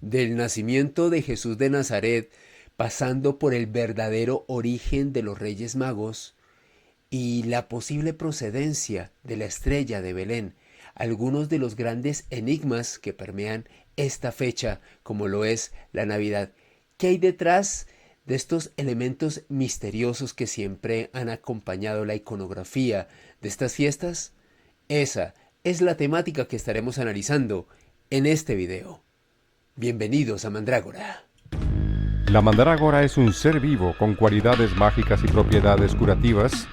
del nacimiento de Jesús de Nazaret, pasando por el verdadero origen de los Reyes Magos y la posible procedencia de la estrella de Belén, algunos de los grandes enigmas que permean esta fecha, como lo es la Navidad. ¿Qué hay detrás de estos elementos misteriosos que siempre han acompañado la iconografía de estas fiestas? Esa es la temática que estaremos analizando en este video. Bienvenidos a Mandrágora. La mandrágora es un ser vivo con cualidades mágicas y propiedades curativas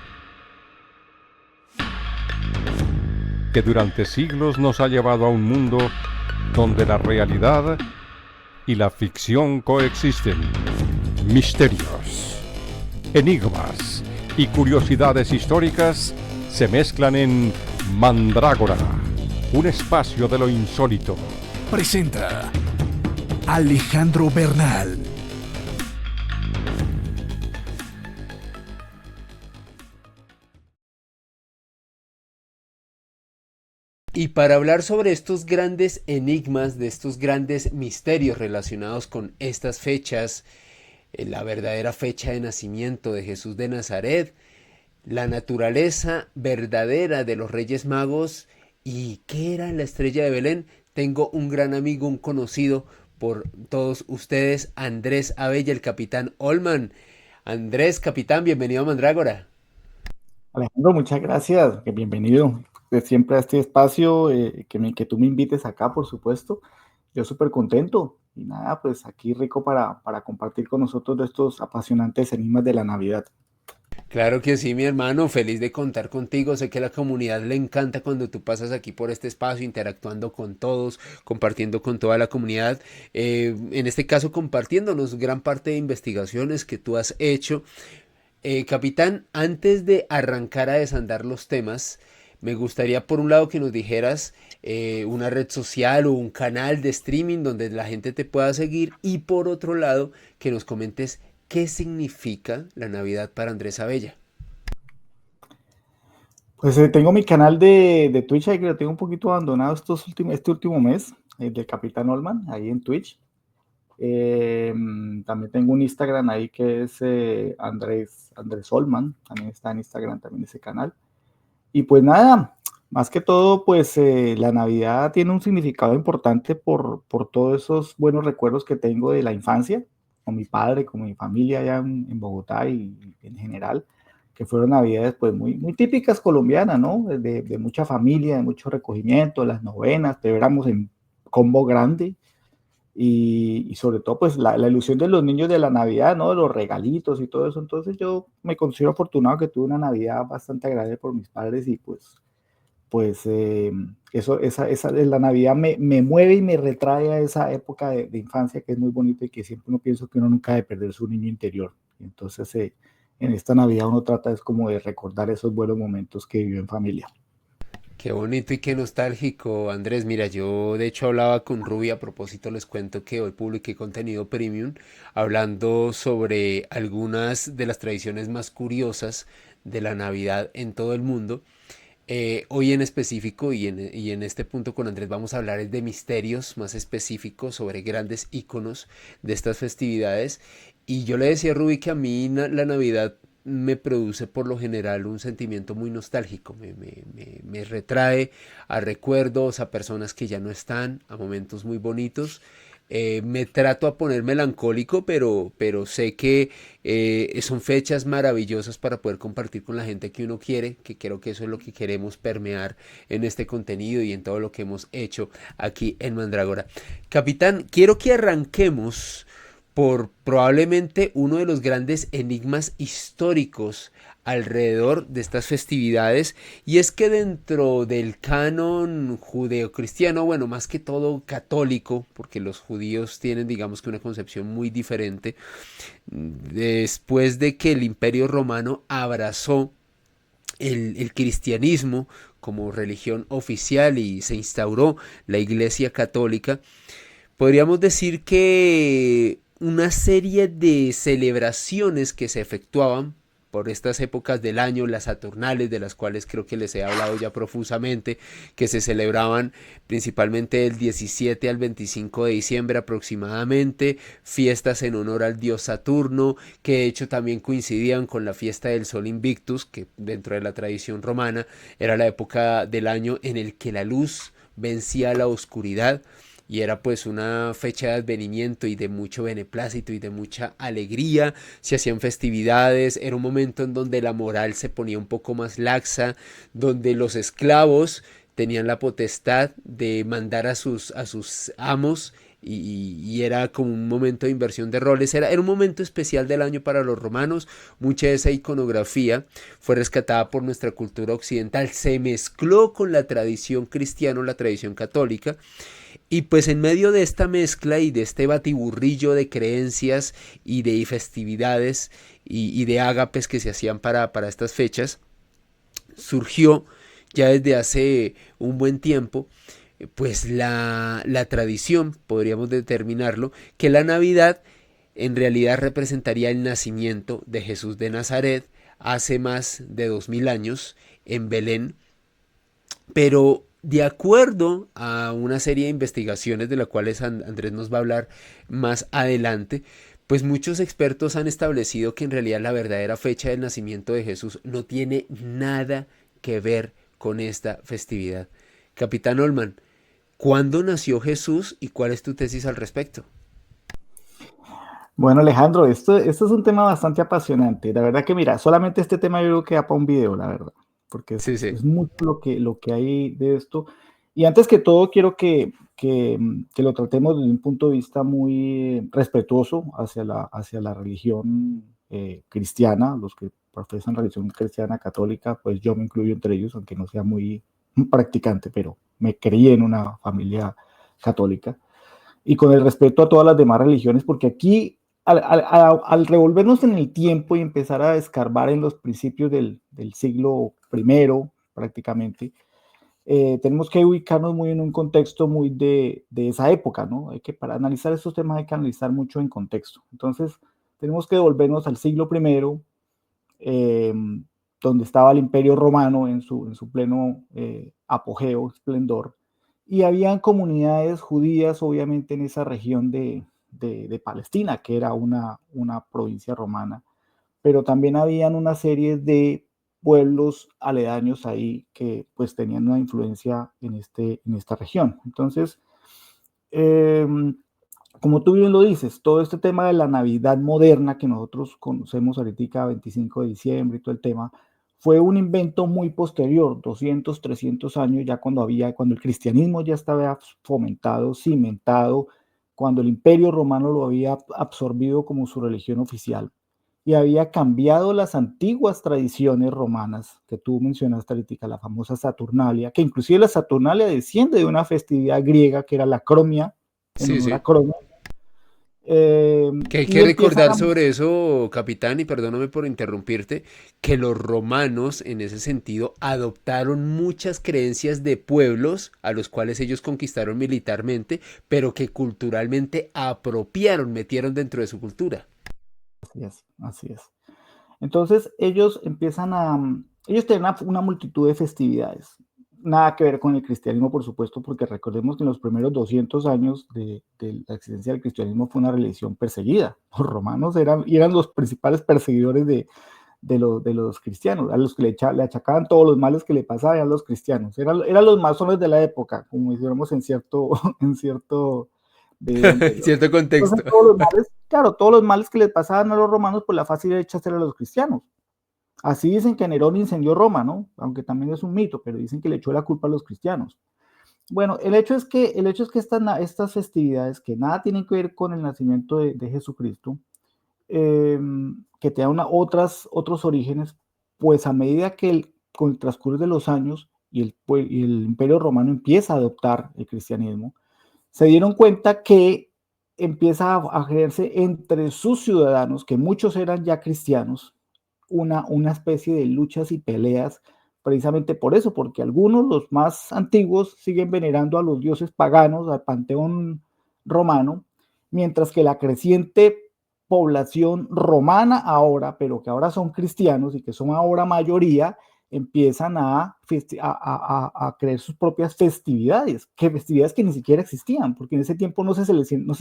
que durante siglos nos ha llevado a un mundo donde la realidad y la ficción coexisten. Misterios, enigmas y curiosidades históricas se mezclan en Mandrágora, un espacio de lo insólito. Presenta Alejandro Bernal. Y para hablar sobre estos grandes enigmas, de estos grandes misterios relacionados con estas fechas, la verdadera fecha de nacimiento de Jesús de Nazaret, la naturaleza verdadera de los Reyes Magos y qué era la estrella de Belén, tengo un gran amigo, un conocido por todos ustedes, Andrés Abella, el capitán Olman. Andrés, capitán, bienvenido a Mandrágora. Alejandro, muchas gracias, que bienvenido siempre a este espacio, que tú me invites acá, por supuesto. Yo súper contento y nada, pues aquí rico para compartir con nosotros de estos apasionantes enigmas de la Navidad. Claro que sí, mi hermano, feliz de contar contigo. Sé que a la comunidad le encanta cuando tú pasas aquí por este espacio, interactuando con todos, compartiendo con toda la comunidad. En este caso, compartiéndonos gran parte de investigaciones que tú has hecho. Capitán, antes de arrancar a desandar los temas, me gustaría por un lado que nos dijeras una red social o un canal de streaming donde la gente te pueda seguir y por otro lado que nos comentes qué significa la Navidad para Andrés Abella. Pues tengo mi canal de Twitch ahí que lo tengo un poquito abandonado este último mes, el de Capitán Olman, ahí en Twitch. También tengo un Instagram ahí que es Andrés Olman, también está en Instagram también ese canal. Y pues nada, más que todo, pues la Navidad tiene un significado importante por todos esos buenos recuerdos que tengo de la infancia, con mi padre, con mi familia allá en Bogotá y en general, que fueron Navidades pues muy típicas colombianas, ¿no? De mucha familia, de mucho recogimiento, las novenas, te éramos en combo grande y sobre todo pues la ilusión de los niños de la Navidad, ¿no? De los regalitos y todo eso. Entonces yo me considero afortunado que tuve una Navidad bastante agradable por mis padres y esa de la Navidad me mueve y me retrae a esa época de infancia que es muy bonita y que siempre uno piensa que uno nunca debe perder su niño interior. Entonces en esta Navidad uno trata es como de recordar esos buenos momentos que vivió en familia. Qué bonito y qué nostálgico, Andrés. Mira, yo de hecho hablaba con Ruby, a propósito les cuento que hoy publiqué contenido premium hablando sobre algunas de las tradiciones más curiosas de la Navidad en todo el mundo. Hoy en específico y en este punto con Andrés vamos a hablar es de misterios más específicos sobre grandes íconos de estas festividades. Y yo le decía a Ruby que a mí la Navidad me produce por lo general un sentimiento muy nostálgico, me retrae a recuerdos, a personas que ya no están, a momentos muy bonitos. Me trato a poner melancólico, pero sé que son fechas maravillosas para poder compartir con la gente que uno quiere, que creo que eso es lo que queremos permear en este contenido y en todo lo que hemos hecho aquí en Mandrágora. Capitán, quiero que arranquemos por probablemente uno de los grandes enigmas históricos alrededor de estas festividades, y es que dentro del canon judeocristiano, bueno, más que todo católico, porque los judíos tienen digamos que una concepción muy diferente, después de que el Imperio Romano abrazó el cristianismo como religión oficial y se instauró la Iglesia Católica, podríamos decir que una serie de celebraciones que se efectuaban por estas épocas del año, las Saturnales, de las cuales creo que les he hablado ya profusamente, que se celebraban principalmente del 17 al 25 de diciembre aproximadamente, fiestas en honor al dios Saturno, que de hecho también coincidían con la fiesta del Sol Invictus, que dentro de la tradición romana era la época del año en el que la luz vencía a la oscuridad, y era pues una fecha de advenimiento y de mucho beneplácito y de mucha alegría. Se hacían festividades, era un momento en donde la moral se ponía un poco más laxa, donde los esclavos tenían la potestad de mandar a sus amos, y era como un momento de inversión de roles, era un momento especial del año para los romanos. Mucha de esa iconografía fue rescatada por nuestra cultura occidental, se mezcló con la tradición cristiana, la tradición católica, y pues en medio de esta mezcla y de este batiburrillo de creencias y de festividades y de ágapes que se hacían para estas fechas, surgió ya desde hace un buen tiempo pues la tradición, podríamos determinarlo, que la Navidad en realidad representaría el nacimiento de Jesús de Nazaret hace más de 2000 años en Belén, pero de acuerdo a una serie de investigaciones de las cuales Andrés nos va a hablar más adelante, pues muchos expertos han establecido que en realidad la verdadera fecha del nacimiento de Jesús no tiene nada que ver con esta festividad. Capitán Olman, ¿cuándo nació Jesús y cuál es tu tesis al respecto? Bueno, Alejandro, esto es un tema bastante apasionante. La verdad que, mira, solamente este tema yo creo que da para un video, la verdad, porque Sí, sí. es mucho lo que hay de esto. Y antes que todo, quiero que lo tratemos desde un punto de vista muy respetuoso hacia la religión cristiana, los que profesan religión cristiana católica, pues yo me incluyo entre ellos, aunque no sea muy practicante, pero me crié en una familia católica. Y con el respeto a todas las demás religiones, porque aquí al revolvernos en el tiempo y empezar a escarbar en los principios del siglo I, prácticamente, tenemos que ubicarnos muy en un contexto muy de esa época, ¿no? Para analizar estos temas hay que analizar mucho en contexto. Entonces, tenemos que devolvernos al siglo I, eh, donde estaba el Imperio Romano en su pleno apogeo, esplendor, y habían comunidades judías, obviamente, en esa región de Palestina, que era una provincia romana, pero también habían una serie de pueblos aledaños ahí que pues tenían una influencia en esta región. Entonces, eh, como tú bien lo dices, todo este tema de la Navidad moderna que nosotros conocemos ahorita, 25 de diciembre y todo el tema, fue un invento muy posterior, 200, 300 años, ya cuando el cristianismo ya estaba fomentado, cimentado, cuando el Imperio Romano lo había absorbido como su religión oficial y había cambiado las antiguas tradiciones romanas que tú mencionaste ahorita, la famosa Saturnalia, que inclusive la Saturnalia desciende de una festividad griega que era la Cromia, en Sí, honor a sí. Crono. Que hay Y que empiezan recordar a... sobre eso, capitán, y perdóname por interrumpirte, que los romanos en ese sentido adoptaron muchas creencias de pueblos a los cuales ellos conquistaron militarmente, pero que culturalmente apropiaron, metieron dentro de su cultura. Así es, así es. Entonces ellos empiezan ellos tienen una multitud de festividades, nada que ver con el cristianismo, por supuesto, porque recordemos que en los primeros 200 años de la existencia del cristianismo fue una religión perseguida. Los romanos eran los principales perseguidores de los cristianos, a los que le achacaban todos los males que le pasaban a los cristianos. Eran los masones de la época, como dijéramos en cierto, en cierto video anterior. Cierto Entonces, contexto. todos los males, claro, todos los males que les pasaban a los romanos, pues la fácil era echárselo a los cristianos. Así dicen que Nerón incendió Roma, ¿no? Aunque también es un mito, pero dicen que le echó la culpa a los cristianos. Bueno, el hecho es que estas festividades, que nada tienen que ver con el nacimiento de Jesucristo, eh, que tengan otros orígenes, pues a medida que con el transcurso de los años y el Imperio Romano empieza a adoptar el cristianismo, se dieron cuenta que empieza a ejercer entre sus ciudadanos, que muchos eran ya cristianos, una especie de luchas y peleas, precisamente por eso, porque algunos, los más antiguos, siguen venerando a los dioses paganos, al panteón romano, mientras que la creciente población romana ahora, pero que ahora son cristianos y que son ahora mayoría, empiezan a crear sus propias festividades, festividades que ni siquiera existían, porque en ese tiempo no se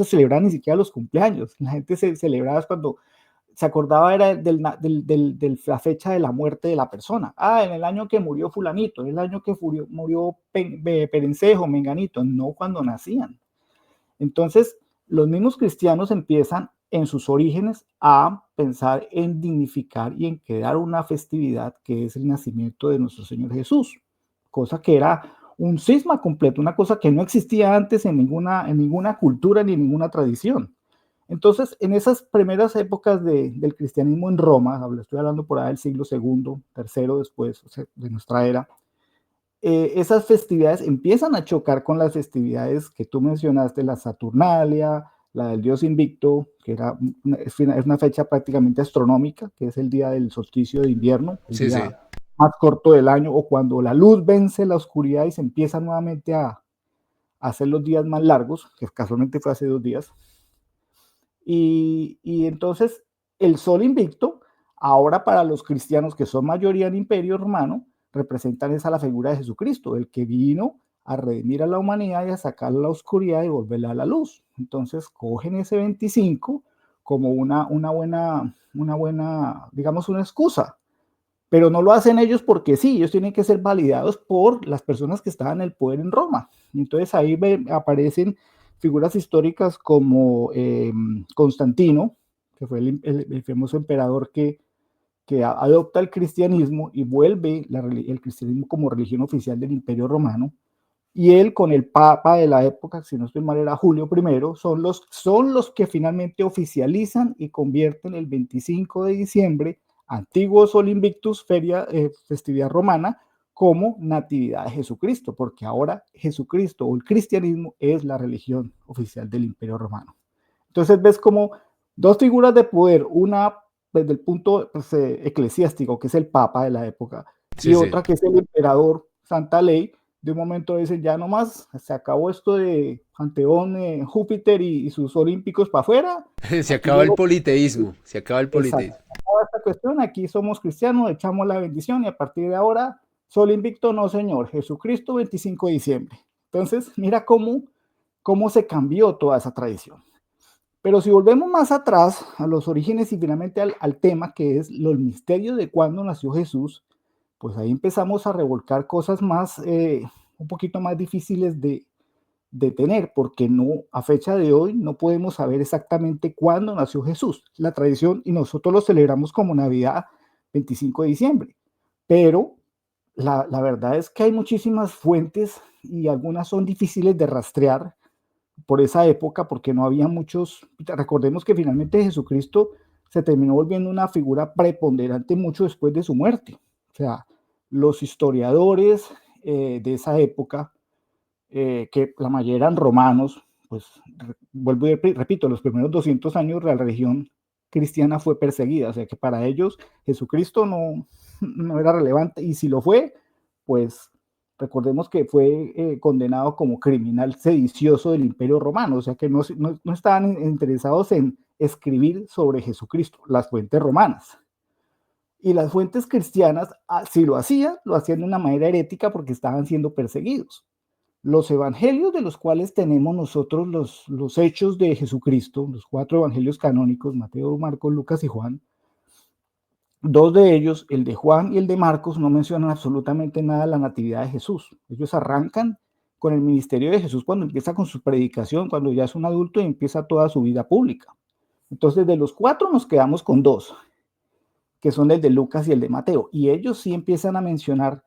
celebraban ni siquiera los cumpleaños. La gente se celebraba cuando se acordaba era de la fecha de la muerte de la persona. En el año que murió fulanito, en el año que murió Perencejo, Menganito, no cuando nacían. Entonces, los mismos cristianos empiezan en sus orígenes a pensar en dignificar y en crear una festividad que es el nacimiento de nuestro Señor Jesús, cosa que era un cisma completo, una cosa que no existía antes en ninguna cultura ni en ninguna tradición. Entonces, en esas primeras épocas del cristianismo en Roma, estoy hablando por ahí del siglo II, tercero después, o sea, de nuestra era, esas festividades empiezan a chocar con las festividades que tú mencionaste, la Saturnalia, la del dios invicto, que es una fecha prácticamente astronómica, que es el día del solsticio de invierno, el día más corto del año, o cuando la luz vence la oscuridad y se empieza nuevamente a hacer los días más largos, que casualmente fue hace 2 días. Y entonces el sol invicto, ahora para los cristianos que son mayoría en Imperio Romano, representan esa la figura de Jesucristo, el que vino a redimir a la humanidad y a sacar la oscuridad y volverla a la luz. Entonces cogen ese 25 como una buena, digamos, una excusa, pero no lo hacen ellos porque sí, ellos tienen que ser validados por las personas que estaban en el poder en Roma. Entonces ahí aparecen figuras históricas como Constantino, que fue el famoso emperador que adopta el cristianismo y vuelve el cristianismo como religión oficial del Imperio Romano, y él con el papa de la época, si no estoy mal era Julio I, son los que finalmente oficializan y convierten el 25 de diciembre, antiguo Sol Invictus, festividad romana, como natividad de Jesucristo, porque ahora Jesucristo o el cristianismo es la religión oficial del Imperio Romano. Entonces ves como dos figuras de poder, una desde el punto eclesiástico, que es el papa de la época, y otra que es el emperador, Santa Ley. De un momento dicen, ya nomás, se acabó esto de Panteón, Júpiter y sus olímpicos para afuera. Se acaba el politeísmo, se acaba el politeísmo. Se acaba esta cuestión, aquí somos cristianos, echamos la bendición y a partir de ahora, Sol Invicto, no señor, Jesucristo 25 de diciembre. Entonces, mira cómo se cambió toda esa tradición. Pero si volvemos más atrás, a los orígenes y finalmente al tema que es el misterio de cuándo nació Jesús, pues ahí empezamos a revolcar cosas más, un poquito más difíciles de tener, porque a fecha de hoy no podemos saber exactamente cuándo nació Jesús. La tradición, y nosotros lo celebramos como Navidad, 25 de diciembre, pero la verdad es que hay muchísimas fuentes y algunas son difíciles de rastrear por esa época, porque no había muchos. Recordemos que finalmente Jesucristo se terminó volviendo una figura preponderante mucho después de su muerte. O sea, los historiadores de esa época, que la mayoría eran romanos, pues vuelvo y repito, los primeros 200 años la religión cristiana fue perseguida, o sea que para ellos Jesucristo no era relevante, y si lo fue, pues recordemos que fue condenado como criminal sedicioso del Imperio Romano, o sea que no estaban interesados en escribir sobre Jesucristo, las fuentes romanas. Y las fuentes cristianas, si lo hacían de una manera herética porque estaban siendo perseguidos. Los evangelios de los cuales tenemos nosotros los hechos de Jesucristo, los 4 evangelios canónicos, Mateo, Marcos, Lucas y Juan, 2 de ellos, el de Juan y el de Marcos, no mencionan absolutamente nada de la natividad de Jesús. Ellos arrancan con el ministerio de Jesús cuando empieza con su predicación, cuando ya es un adulto y empieza toda su vida pública. Entonces, de los 4 nos quedamos con 2, que son el de Lucas y el de Mateo, y ellos sí empiezan a mencionar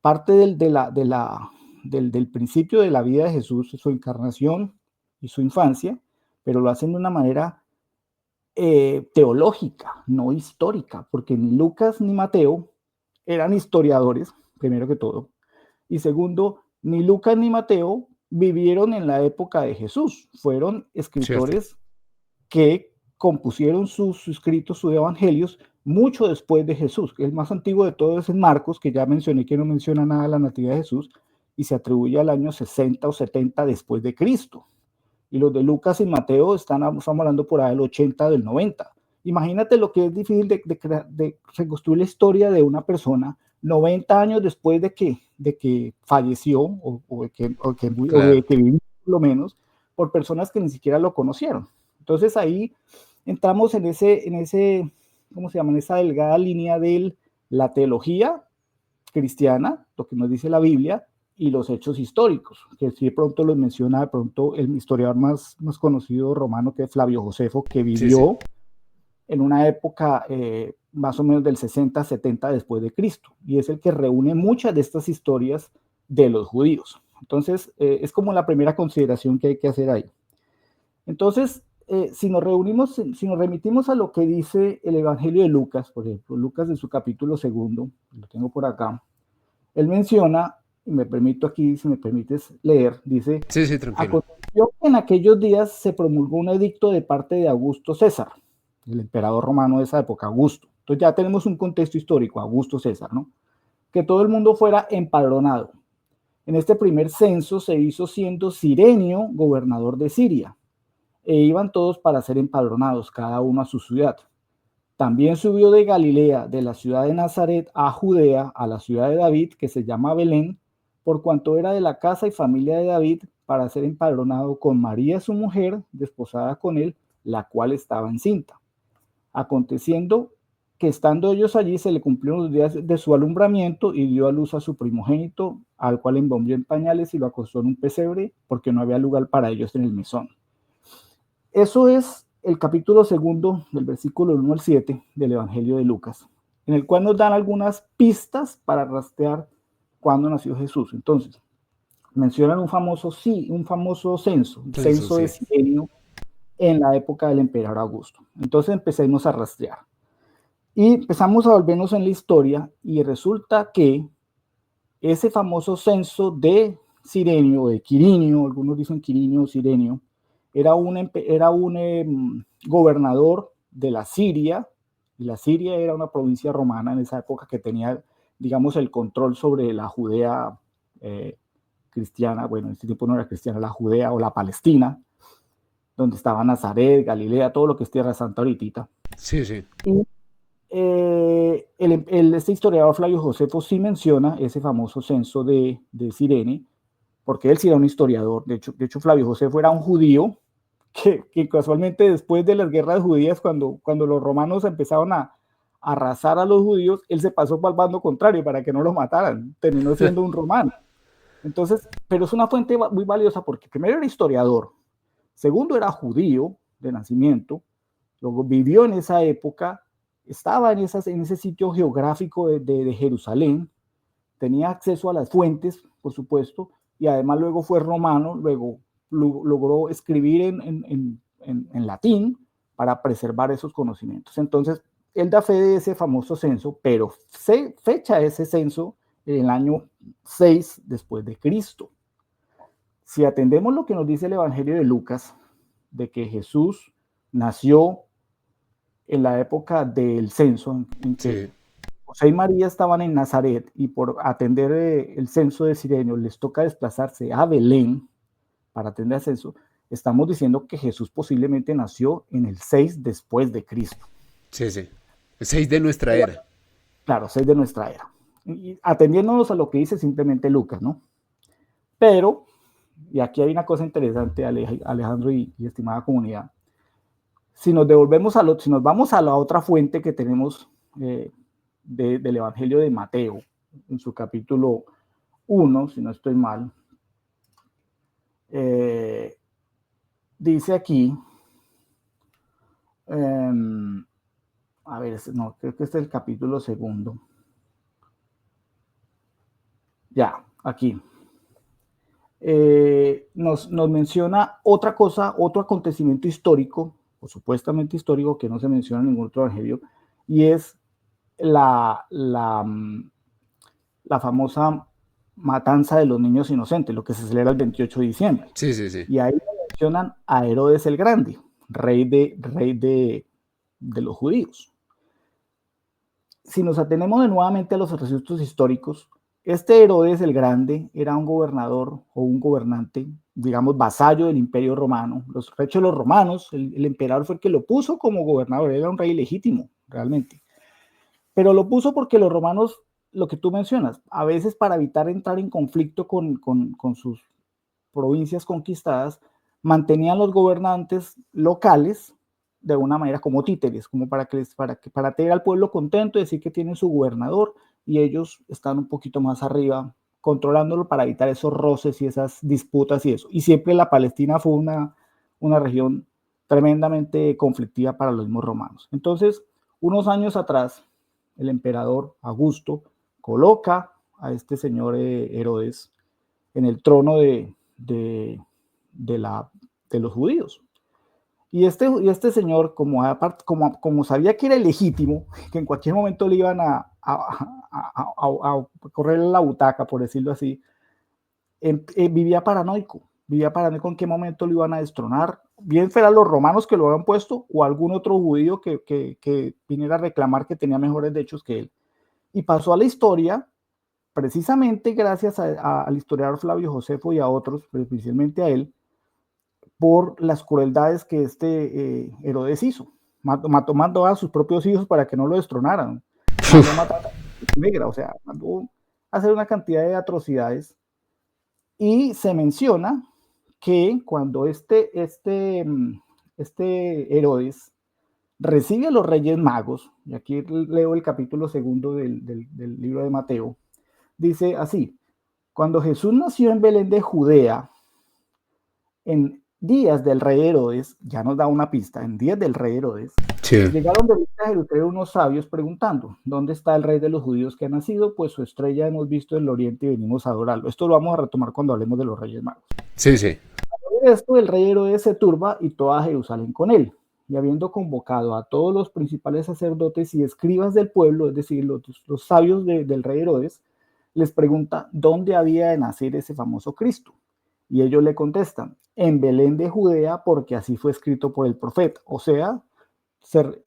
parte del principio de la vida de Jesús, su encarnación y su infancia, pero lo hacen de una manera teológica, no histórica, porque ni Lucas ni Mateo eran historiadores, primero que todo, y segundo, ni Lucas ni Mateo vivieron en la época de Jesús, fueron escritores que compusieron sus escritos, sus evangelios, mucho después de Jesús. El más antiguo de todos es Marcos, que ya mencioné que no menciona nada de la natividad de Jesús, y se atribuye al año 60 o 70 después de Cristo. y los de Lucas y Mateo estamos hablando por ahí del 80, del 90. Imagínate lo que es difícil de reconstruir la historia de una persona 90 años después de que falleció o de Claro. que vivió, por lo menos, por personas que ni siquiera lo conocieron. Entonces ahí entramos en ese, ¿cómo se llama? En esa delgada línea de la teología cristiana, lo que nos dice la Biblia, y los hechos históricos, que sí de pronto los menciona de pronto el historiador más conocido romano, que es Flavio Josefo, que Sí, sí. vivió en una época más o menos del 60-70 después de Cristo, y es el que reúne muchas de estas historias de los judíos. Entonces, es como la primera consideración que hay que hacer ahí. Entonces, si nos remitimos a lo que dice el Evangelio de Lucas, por ejemplo, Lucas en su capítulo 2, lo tengo por acá, él menciona, y me permito aquí, si me permites leer, dice: Sí, sí, tranquilo. aconteció que en aquellos días se promulgó un edicto de parte de Augusto César, el emperador romano de esa época, Augusto. Entonces ya tenemos un contexto histórico, Augusto César, ¿no? Que todo el mundo fuera empadronado. En este primer censo se hizo siendo Cirenio gobernador de Siria, e iban todos para ser empadronados, cada uno a su ciudad. También subió de Galilea, de la ciudad de Nazaret, a Judea, a la ciudad de David, que se llama Belén, por cuanto era de la casa y familia de David, para ser empadronado con María su mujer, desposada con él, la cual estaba encinta. Aconteciendo que estando ellos allí se le cumplieron los días de su alumbramiento y dio a luz a su primogénito, al cual envolvió en pañales y lo acostó en un pesebre, porque no había lugar para ellos en el mesón. Eso es el capítulo 2, del versículo 1 al 7 del Evangelio de Lucas, en el cual nos dan algunas pistas para rastrear cuándo nació Jesús. Entonces, mencionan un famoso censo, el Eso censo de sí. Cirenio en la época del emperador Augusto. Entonces empecemos a rastrear. Y empezamos a volvernos en la historia y resulta que ese famoso censo de Cirenio, de Quirinio, algunos dicen Quirinio o Cirenio, era un gobernador de la Siria, y la Siria era una provincia romana en esa época que tenía, digamos, el control sobre la Judea cristiana, bueno, en este tiempo no era cristiana, la Judea o la Palestina, donde estaba Nazaret, Galilea, todo lo que es Tierra Santa ahorita. Sí, sí. Y este historiador Flavio Josefo sí menciona ese famoso censo de Cirene, porque él sí era un historiador. De hecho Flavio Josefo era un judío que casualmente después de las guerras judías, cuando los romanos empezaron a arrasar a los judíos, él se pasó para el bando contrario para que no lo mataran. Terminó siendo un romano. Entonces, pero es una fuente muy valiosa porque primero era historiador, segundo era judío de nacimiento, luego vivió en esa época, estaba en ese sitio geográfico de Jerusalén, tenía acceso a las fuentes, por supuesto, y además luego fue romano, luego logró escribir en latín para preservar esos conocimientos. Entonces, él da fe de ese famoso censo, pero se fecha ese censo en el año 6 después de Cristo. Si atendemos lo que nos dice el Evangelio de Lucas, de que Jesús nació en la época del censo, en que Sí. José y María estaban en Nazaret y por atender el censo de Cirenio les toca desplazarse a Belén para atender el censo, estamos diciendo que Jesús posiblemente nació en el 6 después de Cristo. Sí, sí. 6 de nuestra era. Claro, 6 de nuestra era. Y atendiéndonos a lo que dice simplemente Lucas, ¿no? Pero, y aquí hay una cosa interesante, Alejandro y estimada comunidad, si nos vamos a la otra fuente que tenemos del Evangelio de Mateo, en su capítulo 1, si no estoy mal, dice aquí, a ver, no, creo que este es el capítulo 2. Ya, aquí. Nos menciona otra cosa, otro acontecimiento histórico, o supuestamente histórico, que no se menciona en ningún otro evangelio, y es la famosa matanza de los niños inocentes, lo que se celebra el 28 de diciembre. Sí, sí, sí. Y ahí mencionan a Herodes el Grande, rey de los judíos. Si nos atenemos nuevamente a los registros históricos, este Herodes el Grande era un gobernador o un gobernante digamos, vasallo del Imperio Romano. De hecho, los romanos, el emperador fue el que lo puso como gobernador, era un rey legítimo, realmente. Pero lo puso porque los romanos, lo que tú mencionas, a veces para evitar entrar en conflicto con sus provincias conquistadas, mantenían los gobernantes locales de una manera como títeres, como para tener al pueblo contento y decir que tienen su gobernador y ellos están un poquito más arriba controlándolo para evitar esos roces y esas disputas y eso. Y siempre la Palestina fue una región tremendamente conflictiva para los mismos romanos. Entonces, unos años atrás, el emperador Augusto coloca a este señor Herodes en el trono de los judíos. Y este señor, como sabía que era ilegítimo, que en cualquier momento le iban a correr la butaca, por decirlo así, vivía paranoico en qué momento lo iban a destronar, bien fueran los romanos que lo habían puesto o algún otro judío que viniera a reclamar que tenía mejores derechos que él. Y pasó a la historia precisamente gracias al historiador Flavio Josefo y a otros, pero especialmente a él, por las crueldades que Herodes hizo. Mató a sus propios hijos para que no lo destronaran. Mandó matar a la negra, o sea, mandó a hacer una cantidad de atrocidades. Y se menciona que cuando este Herodes recibe a los Reyes Magos, y aquí leo el capítulo 2 del libro de Mateo, dice así: cuando Jesús nació en Belén de Judea, en días del rey Herodes, ya nos da una pista, en días del rey Herodes, sí, llegaron de Jerusalén unos sabios preguntando, ¿dónde está el rey de los judíos que ha nacido? Pues su estrella hemos visto en el oriente y venimos a adorarlo. Esto lo vamos a retomar cuando hablemos de los Reyes Magos. Sí, sí. Al ver esto, el rey Herodes se turba y toda Jerusalén con él. Y habiendo convocado a todos los principales sacerdotes y escribas del pueblo, es decir, los sabios del rey Herodes, les pregunta dónde había de nacer ese famoso Cristo. Y ellos le contestan, en Belén de Judea, porque así fue escrito por el profeta. O sea,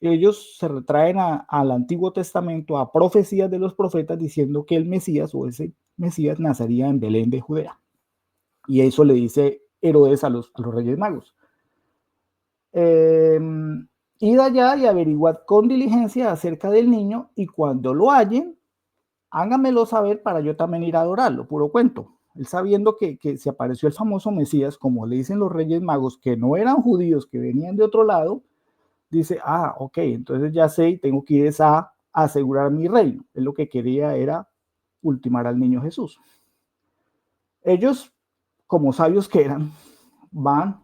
ellos se retraen al Antiguo Testamento, a profecías de los profetas, diciendo que el Mesías o ese Mesías nacería en Belén de Judea. Y eso le dice Herodes a los Reyes Magos. Id allá y averiguad con diligencia acerca del niño, y cuando lo hallen, háganmelo saber para yo también ir a adorarlo. Puro cuento. Él sabiendo que se apareció el famoso Mesías, como le dicen los Reyes Magos, que no eran judíos, que venían de otro lado, dice, ok, entonces ya sé y tengo que ir a asegurar mi reino. Él lo que quería era ultimar al niño Jesús. Ellos, como sabios que eran, van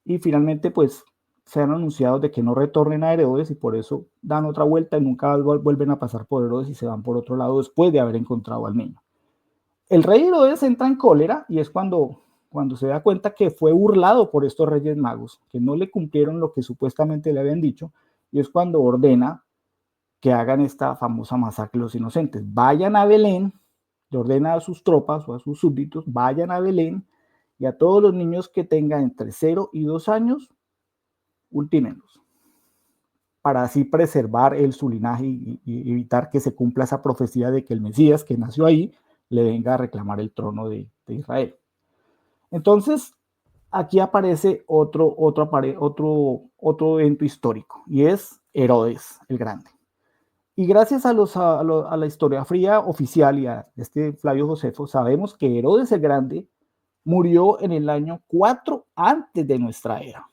y finalmente pues se han anunciado de que no retornen a Herodes y por eso dan otra vuelta y nunca vuelven a pasar por Herodes y se van por otro lado después de haber encontrado al niño. El rey Herodes entra en cólera y es cuando se da cuenta que fue burlado por estos Reyes Magos, que no le cumplieron lo que supuestamente le habían dicho, y es cuando ordena que hagan esta famosa masacre de los inocentes. Vayan a Belén, le ordena a sus tropas o a sus súbditos, vayan a Belén y a todos los niños que tengan entre 0 y 2 años, ultímenlos, para así preservar su linaje y evitar que se cumpla esa profecía de que el Mesías que nació ahí le venga a reclamar el trono de Israel. Entonces, aquí aparece otro evento histórico, y es Herodes el Grande. Y gracias a la historia fría oficial y a Flavio Josefo, sabemos que Herodes el Grande murió en el año 4 antes de nuestra era.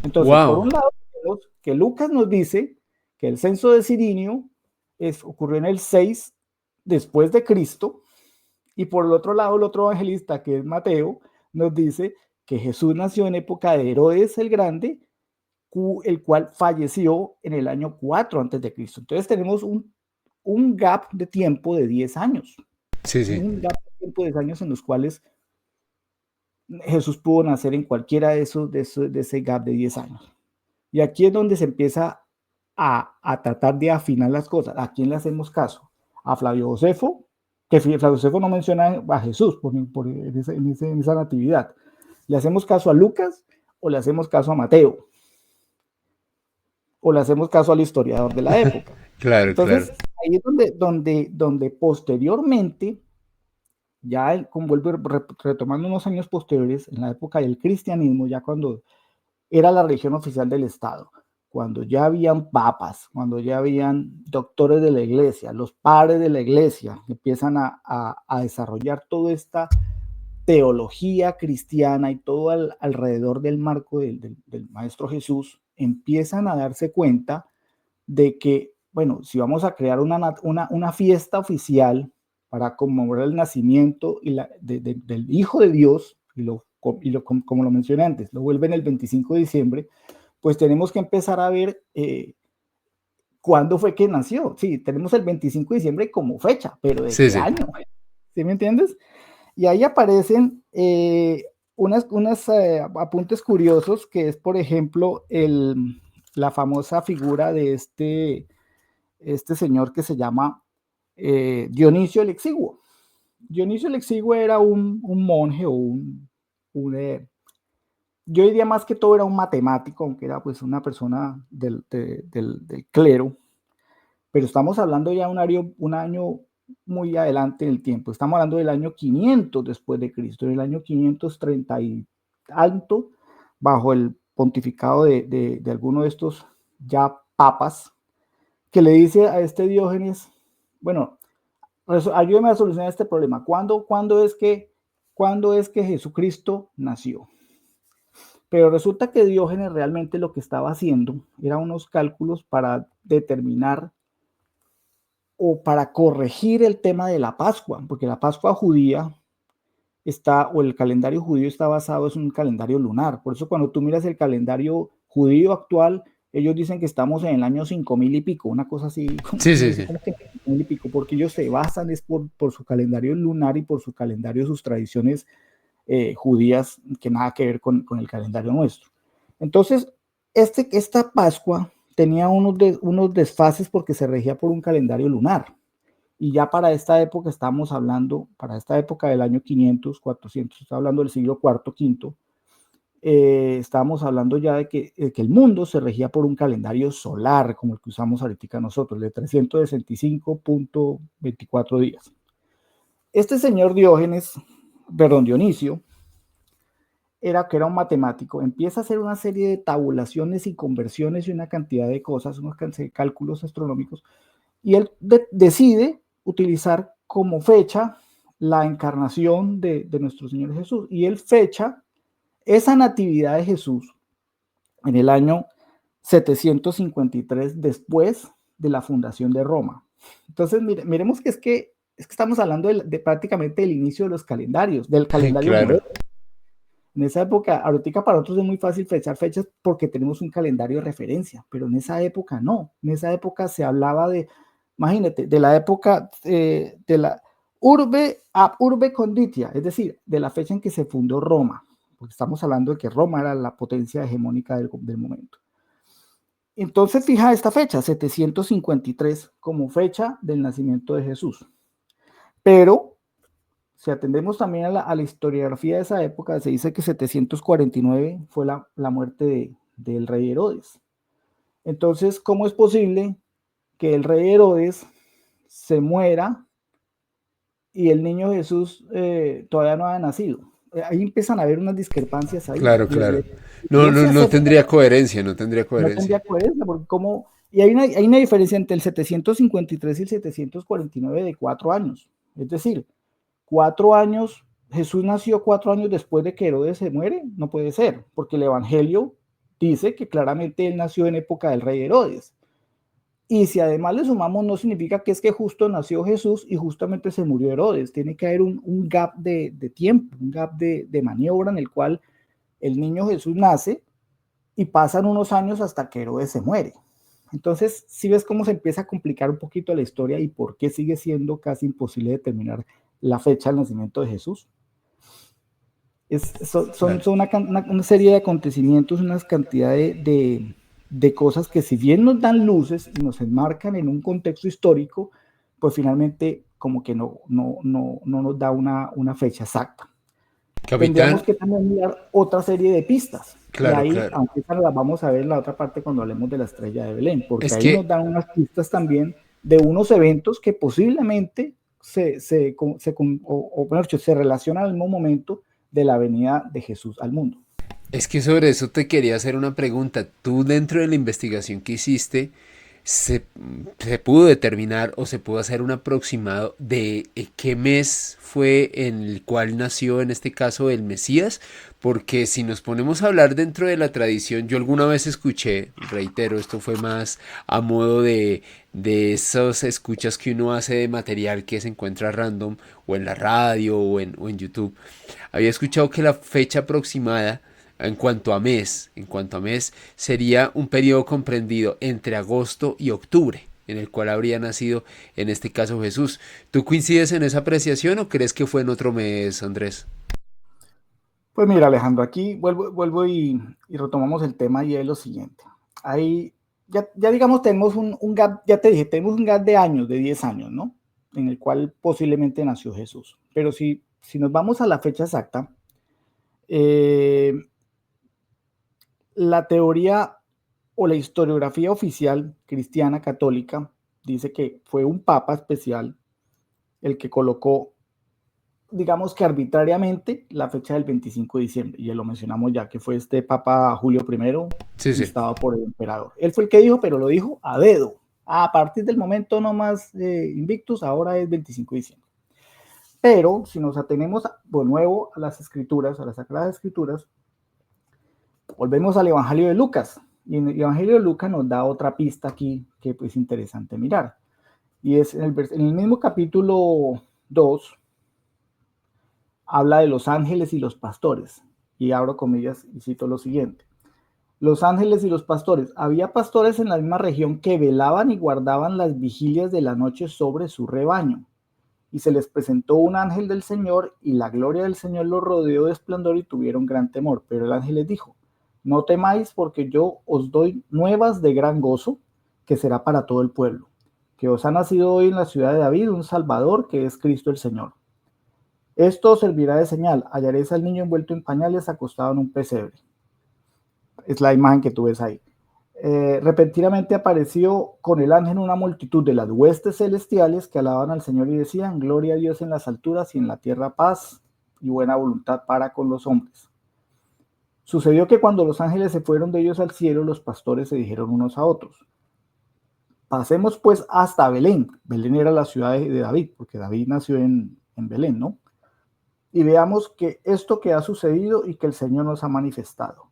Entonces, por un lado, tenemos que Lucas nos dice que el censo de Cirinio ocurrió en el 6 después de Cristo, y por el otro lado, el otro evangelista, que es Mateo, nos dice que Jesús nació en época de Herodes el Grande, el cual falleció en el año 4 antes de Cristo. Entonces tenemos un gap de tiempo de 10 años. Sí, sí. Un gap de tiempo de 10 años en los cuales Jesús pudo nacer en cualquiera de ese gap de 10 años. Y aquí es donde se empieza a tratar de afinar las cosas. ¿A quién le hacemos caso? A Flavio Josefo, que Flavio Josefo no menciona a Jesús en esa natividad. ¿Le hacemos caso a Lucas o le hacemos caso a Mateo? ¿O le hacemos caso al historiador de la época? Claro, entonces, claro. Ahí es donde posteriormente Ya, como vuelvo retomando unos años posteriores, en la época del cristianismo, ya cuando era la religión oficial del Estado, cuando ya habían papas, cuando ya habían doctores de la iglesia, los padres de la iglesia, empiezan a desarrollar toda esta teología cristiana y todo alrededor del marco del Maestro Jesús, empiezan a darse cuenta de que, bueno, si vamos a crear una fiesta oficial para conmemorar el nacimiento del Hijo de Dios, como lo mencioné antes, lo vuelven el 25 de diciembre, pues tenemos que empezar a ver cuándo fue que nació. Sí, tenemos el 25 de diciembre como fecha, pero ¿de Sí, qué sí. año? ¿Sí me entiendes? Y ahí aparecen unos apuntes curiosos, que es, por ejemplo, la famosa figura de este señor que se llama Dionisio el Exiguo. Dionisio el Exiguo era un monje o yo diría más que todo era un matemático, aunque era pues una persona del clero, pero estamos hablando ya de un año muy adelante en el tiempo. Estamos hablando del año 500 después de Cristo, en el año 530 y alto, bajo el pontificado de alguno de estos ya papas, que le dice a este Diógenes, bueno, ayúdeme a solucionar este problema. ¿Cuándo es que Jesucristo nació? Pero resulta que Diógenes realmente lo que estaba haciendo era unos cálculos para determinar o para corregir el tema de la Pascua, porque la Pascua judía o el calendario judío está basado en un calendario lunar. Por eso cuando tú miras el calendario judío actual, ellos dicen que estamos en el año 5000 y pico, una cosa así, Sí, sí, sí. como que 5000 y pico, porque ellos se basan es por su calendario lunar y por su calendario, sus tradiciones judías, que nada que ver con el calendario nuestro. Entonces, esta Pascua tenía unos desfases porque se regía por un calendario lunar. Y ya para esta época estamos hablando, para esta época del año 500, 400, está hablando del siglo IV, V, estábamos hablando ya de que el mundo se regía por un calendario solar, como el que usamos ahorita nosotros, de 365.24 días. Este señor Dionisio, que era un matemático, empieza a hacer una serie de tabulaciones y conversiones y una cantidad de cosas, unos cálculos astronómicos, y él decide utilizar como fecha la encarnación de nuestro Señor Jesús, y él fecha esa natividad de Jesús en el año 753 después de la fundación de Roma. Entonces, miremos que es que estamos hablando de prácticamente el inicio de los calendarios, del calendario Claro. moderno. En esa época, ahorita para nosotros es muy fácil fechar fechas porque tenemos un calendario de referencia, pero en esa época no. En esa época se hablaba imagínate, de la época de la urbe conditia, es decir, de la fecha en que se fundó Roma, porque estamos hablando de que Roma era la potencia hegemónica del momento. Entonces fija esta fecha, 753, como fecha del nacimiento de Jesús. Pero si atendemos también a la historiografía de esa época, se dice que 749 fue la muerte del rey Herodes. Entonces, ¿cómo es posible que el rey Herodes se muera y el niño Jesús todavía no haya nacido? Ahí empiezan a haber unas discrepancias ahí. Claro, claro. No tendría coherencia, no tendría No coherencia. tendría coherencia, porque y hay una diferencia entre el 753 y el 749 de 4 años. Es decir, 4 años, Jesús nació 4 años después de que Herodes se muere, no puede ser, porque el Evangelio dice que claramente él nació en época del rey Herodes. Y si además le sumamos, no significa que es que justo nació Jesús y justamente se murió Herodes. Tiene que haber un gap de tiempo, un gap de maniobra en el cual el niño Jesús nace y pasan unos años hasta que Herodes se muere. Entonces, si ves cómo se empieza a complicar un poquito la historia y por qué sigue siendo casi imposible determinar la fecha del nacimiento de Jesús. Son una serie de acontecimientos, una cantidad de cosas que si bien nos dan luces y nos enmarcan en un contexto histórico, pues finalmente como que no nos da una fecha exacta. Capitán. Tendríamos que también mirar otra serie de pistas. Claro, y ahí, claro. aunque esa la vamos a ver en la otra parte cuando hablemos de la estrella de Belén, porque Es ahí que nos dan unas pistas también de unos eventos que posiblemente mejor dicho, se relaciona al mismo momento de la venida de Jesús al mundo. Es que sobre eso te quería hacer una pregunta. Tú dentro de la investigación que hiciste, ¿se, se pudo determinar o se pudo hacer un aproximado de qué mes fue en el cual nació en este caso el Mesías? Porque si nos ponemos a hablar dentro de la tradición, yo alguna vez escuché, reitero, esto fue más a modo de esas escuchas que uno hace de material que se encuentra random o en la radio o en YouTube. Había escuchado que la fecha aproximada en cuanto a mes, sería un periodo comprendido entre agosto y octubre, en el cual habría nacido en este caso Jesús. ¿Tú coincides en esa apreciación o crees que fue en otro mes, Andrés? Pues mira, Alejandro, aquí vuelvo y retomamos el tema y es lo siguiente. Ahí, ya digamos, tenemos un gap, ya te dije, tenemos un gap de años, de 10 años, ¿no? En el cual posiblemente nació Jesús. Pero si nos vamos a la fecha exacta, eh, la teoría o la historiografía oficial cristiana católica dice que fue un papa especial el que colocó, digamos que arbitrariamente, la fecha del 25 de diciembre. Y ya lo mencionamos ya, que fue este Papa Julio I, Sí, sí. instado por el emperador. Él fue el que dijo, pero lo dijo a dedo. A partir del momento no más Invictus, ahora es 25 de diciembre. Pero si nos atenemos de nuevo a las escrituras, a las sagradas escrituras, volvemos al Evangelio de Lucas. Y en el Evangelio de Lucas nos da otra pista aquí que es interesante mirar. Y es en el mismo capítulo 2, habla de los ángeles y los pastores. Y abro comillas y cito lo siguiente. Los ángeles y los pastores. Había pastores en la misma región que velaban y guardaban las vigilias de la noche sobre su rebaño. Y se les presentó un ángel del Señor, y la gloria del Señor los rodeó de esplendor y tuvieron gran temor. Pero el ángel les dijo, no temáis, porque yo os doy nuevas de gran gozo, que será para todo el pueblo, que os ha nacido hoy en la ciudad de David un Salvador, que es Cristo el Señor. Esto servirá de señal, hallaréis al niño envuelto en pañales, acostado en un pesebre. Es la imagen que tú ves ahí. Repentinamente apareció con el ángel una multitud de las huestes celestiales que alababan al Señor y decían, gloria a Dios en las alturas y en la tierra paz y buena voluntad para con los hombres. Sucedió que cuando los ángeles se fueron de ellos al cielo, los pastores se dijeron unos a otros, pasemos pues hasta Belén. Belén era la ciudad de David, porque David nació en Belén, ¿no? Y veamos que esto que ha sucedido y que el Señor nos ha manifestado.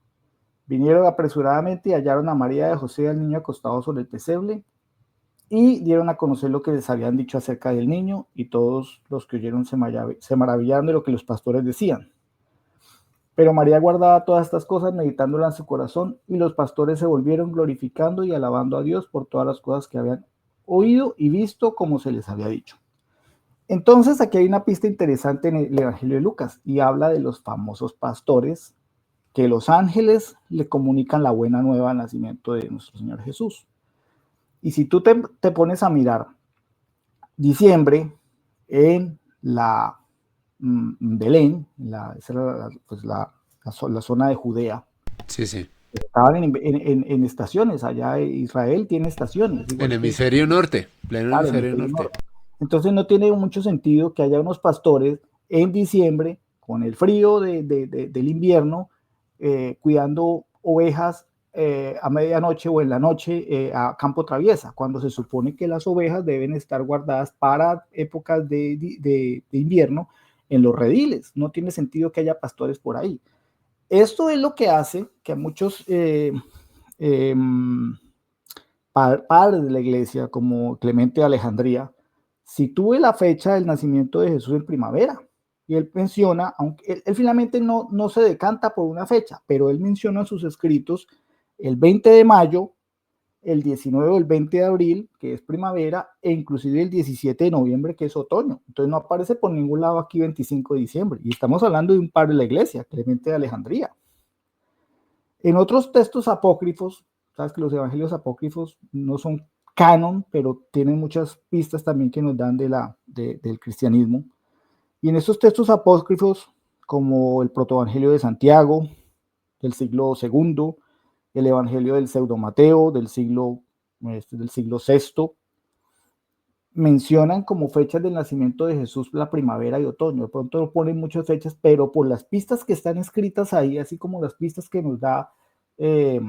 Vinieron apresuradamente y hallaron a María y a José y al niño acostado sobre el pesebre y dieron a conocer lo que les habían dicho acerca del niño, y todos los que oyeron se maravillaron de lo que los pastores decían. Pero María guardaba todas estas cosas, meditándolas en su corazón, y los pastores se volvieron glorificando y alabando a Dios por todas las cosas que habían oído y visto como se les había dicho. Entonces aquí hay una pista interesante en el Evangelio de Lucas y habla de los famosos pastores que los ángeles le comunican la buena nueva al nacimiento de nuestro Señor Jesús. Y si tú te pones a mirar diciembre en la Belén, esa era la zona de Judea, Sí, sí. estaban en estaciones, allá Israel tiene estaciones. En Igual que, hemisferio norte, pleno claro, hemisferio norte. entonces no tiene mucho sentido que haya unos pastores en diciembre, con el frío del invierno, cuidando ovejas a medianoche o en la noche a campo traviesa, cuando se supone que las ovejas deben estar guardadas para épocas de invierno en los rediles. No tiene sentido que haya pastores por ahí. Esto es lo que hace que a muchos padres de la iglesia, como Clemente de Alejandría, sitúe la fecha del nacimiento de Jesús en primavera. Y él menciona, aunque él finalmente no se decanta por una fecha, pero él menciona en sus escritos el 20 de mayo, el 19 o el 20 de abril, que es primavera, e inclusive el 17 de noviembre, que es otoño. Entonces no aparece por ningún lado aquí 25 de diciembre. Y estamos hablando de un padre de la iglesia, Clemente de Alejandría. En otros textos apócrifos, sabes que los evangelios apócrifos no son canon, pero tienen muchas pistas también que nos dan del cristianismo. Y en estos textos apócrifos, como el protoevangelio de Santiago, del siglo II, el evangelio del pseudo Mateo, del siglo VI, mencionan como fechas del nacimiento de Jesús la primavera y otoño. De pronto no ponen muchas fechas, pero por las pistas que están escritas ahí, así como las pistas que nos da eh,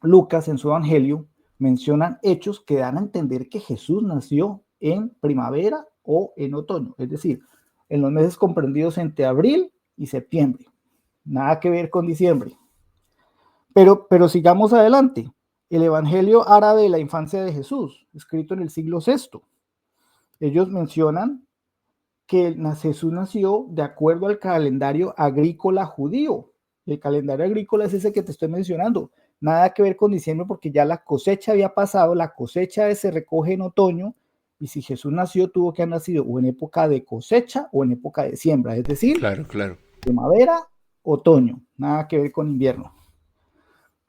Lucas en su evangelio, mencionan hechos que dan a entender que Jesús nació en primavera o en otoño, es decir, en los meses comprendidos entre abril y septiembre. Nada que ver con diciembre. Pero sigamos adelante. El Evangelio árabe de la infancia de Jesús, escrito en el siglo VI. Ellos mencionan que Jesús nació de acuerdo al calendario agrícola judío. El calendario agrícola es ese que te estoy mencionando. Nada que ver con diciembre porque ya la cosecha había pasado, la cosecha se recoge en otoño y si Jesús nació tuvo que haber nacido o en época de cosecha o en época de siembra, es decir, Claro, claro. primavera, otoño, nada que ver con invierno.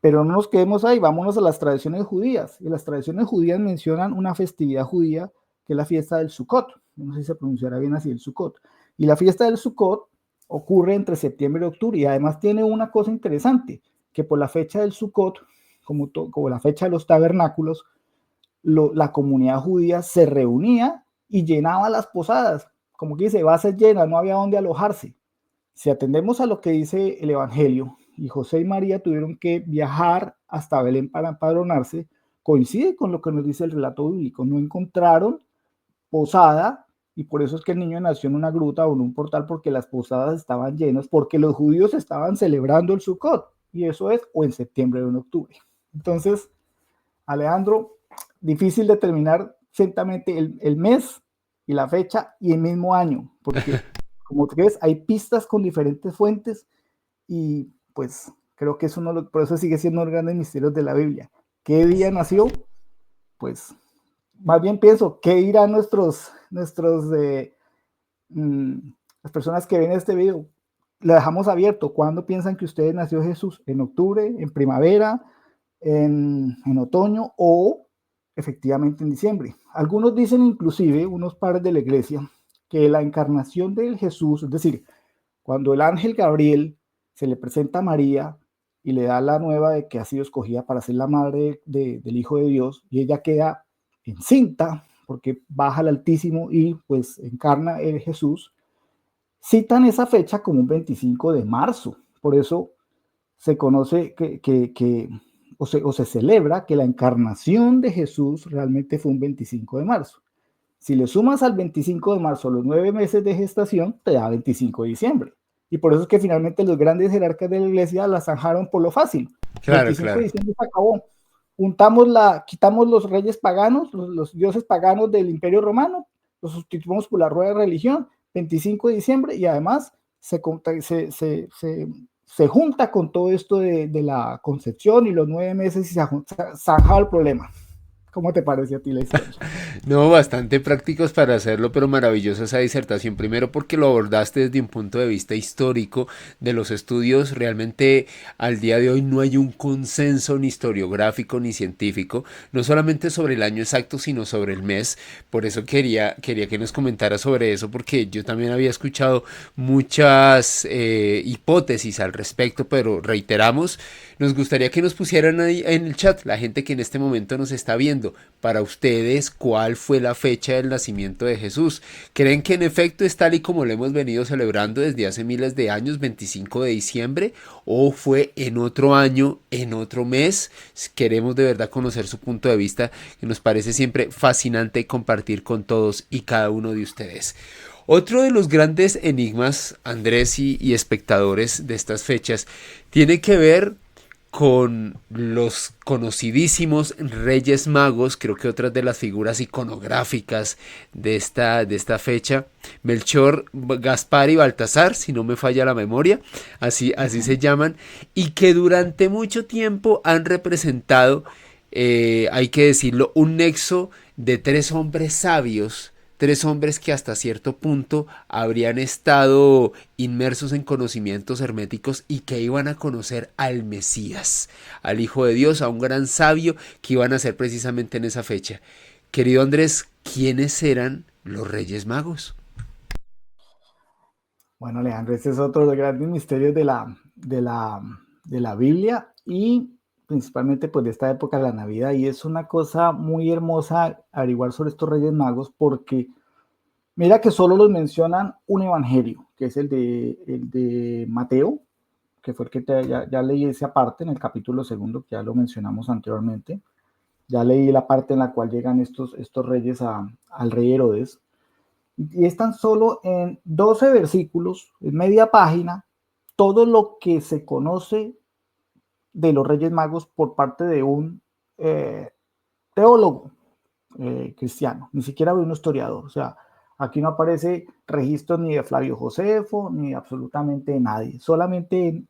Pero no nos quedemos ahí, vámonos a las tradiciones judías. Y las tradiciones judías mencionan una festividad judía que es la fiesta del Sukkot. No sé si se pronunciará bien así, el Sukkot. Y la fiesta del Sukkot ocurre entre septiembre y octubre. Y además tiene una cosa interesante, que por la fecha del Sukkot, como la fecha de los tabernáculos, la comunidad judía se reunía y llenaba las posadas. Como que dice, bases llenas, no había dónde alojarse. Si atendemos a lo que dice el Evangelio, y José y María tuvieron que viajar hasta Belén para empadronarse, coincide con lo que nos dice el relato bíblico. No encontraron posada y por eso es que el niño nació en una gruta o en un portal porque las posadas estaban llenas, porque los judíos estaban celebrando el Sukkot y eso es o en septiembre o en octubre. Entonces, Alejandro, difícil determinar exactamente el mes y la fecha y el mismo año, porque como ves, hay pistas con diferentes fuentes y pues creo que es por eso sigue siendo uno de los grandes misterios de la Biblia. ¿Qué día nació? Pues más bien pienso, ¿qué dirán las personas que ven este video? Le dejamos abierto. ¿Cuándo piensan que ustedes nació Jesús? ¿En octubre, en primavera, en otoño o efectivamente en diciembre? Algunos dicen inclusive, unos padres de la iglesia, que la encarnación del Jesús, es decir, cuando el ángel Gabriel se le presenta a María y le da la nueva de que ha sido escogida para ser la madre del Hijo de Dios y ella queda encinta porque baja al Altísimo y pues encarna el Jesús, citan esa fecha como un 25 de marzo. Por eso se conoce o se celebra que la encarnación de Jesús realmente fue un 25 de marzo. Si le sumas al 25 de marzo los 9 meses de gestación, te da 25 de diciembre. Y por eso es que finalmente los grandes jerarcas de la iglesia la zanjaron por lo fácil. Claro, 25 de claro. diciembre se acabó. Quitamos los reyes paganos, los dioses paganos del Imperio Romano, los sustituimos por la rueda de religión, 25 de diciembre, y además se junta con todo esto de la concepción y los 9 meses y se zanjaba el problema. ¿Cómo te parece a ti la historia? No, bastante prácticos para hacerlo, pero maravillosa esa disertación. Primero porque lo abordaste desde un punto de vista histórico de los estudios. Realmente al día de hoy no hay un consenso ni historiográfico ni científico, no solamente sobre el año exacto, sino sobre el mes. Por eso quería que nos comentara sobre eso, porque yo también había escuchado muchas hipótesis al respecto, pero reiteramos, nos gustaría que nos pusieran ahí en el chat, la gente que en este momento nos está viendo, para ustedes, ¿cuál fue la fecha del nacimiento de Jesús? ¿Creen que en efecto es tal y como lo hemos venido celebrando desde hace miles de años, 25 de diciembre? ¿O fue en otro año, en otro mes? Queremos de verdad conocer su punto de vista, que nos parece siempre fascinante compartir con todos y cada uno de ustedes. Otro de los grandes enigmas, Andrés y espectadores de estas fechas, tiene que ver con los conocidísimos Reyes Magos. Creo que otras de las figuras iconográficas de esta fecha, Melchor, Gaspar y Baltasar, si no me falla la memoria, así se llaman, y que durante mucho tiempo han representado, hay que decirlo, un nexo de tres hombres sabios, tres hombres que hasta cierto punto habrían estado inmersos en conocimientos herméticos y que iban a conocer al Mesías, al Hijo de Dios, a un gran sabio que iban a ser precisamente en esa fecha. Querido Andrés, ¿quiénes eran los Reyes Magos? Bueno, Alejandro, este es otro de los grandes misterios de la Biblia y principalmente pues de esta época de la Navidad, y es una cosa muy hermosa averiguar sobre estos Reyes Magos, porque mira que solo los mencionan un evangelio, que es el de Mateo, que fue el que ya leí esa parte en el capítulo segundo, que ya lo mencionamos anteriormente. Ya leí la parte en la cual llegan estos reyes al rey Herodes. Y es tan solo en 12 versículos, en media página, todo lo que se conoce de los Reyes Magos por parte de un teólogo cristiano, ni siquiera de un historiador. O sea, aquí no aparece registro ni de Flavio Josefo, ni absolutamente de nadie. Solamente en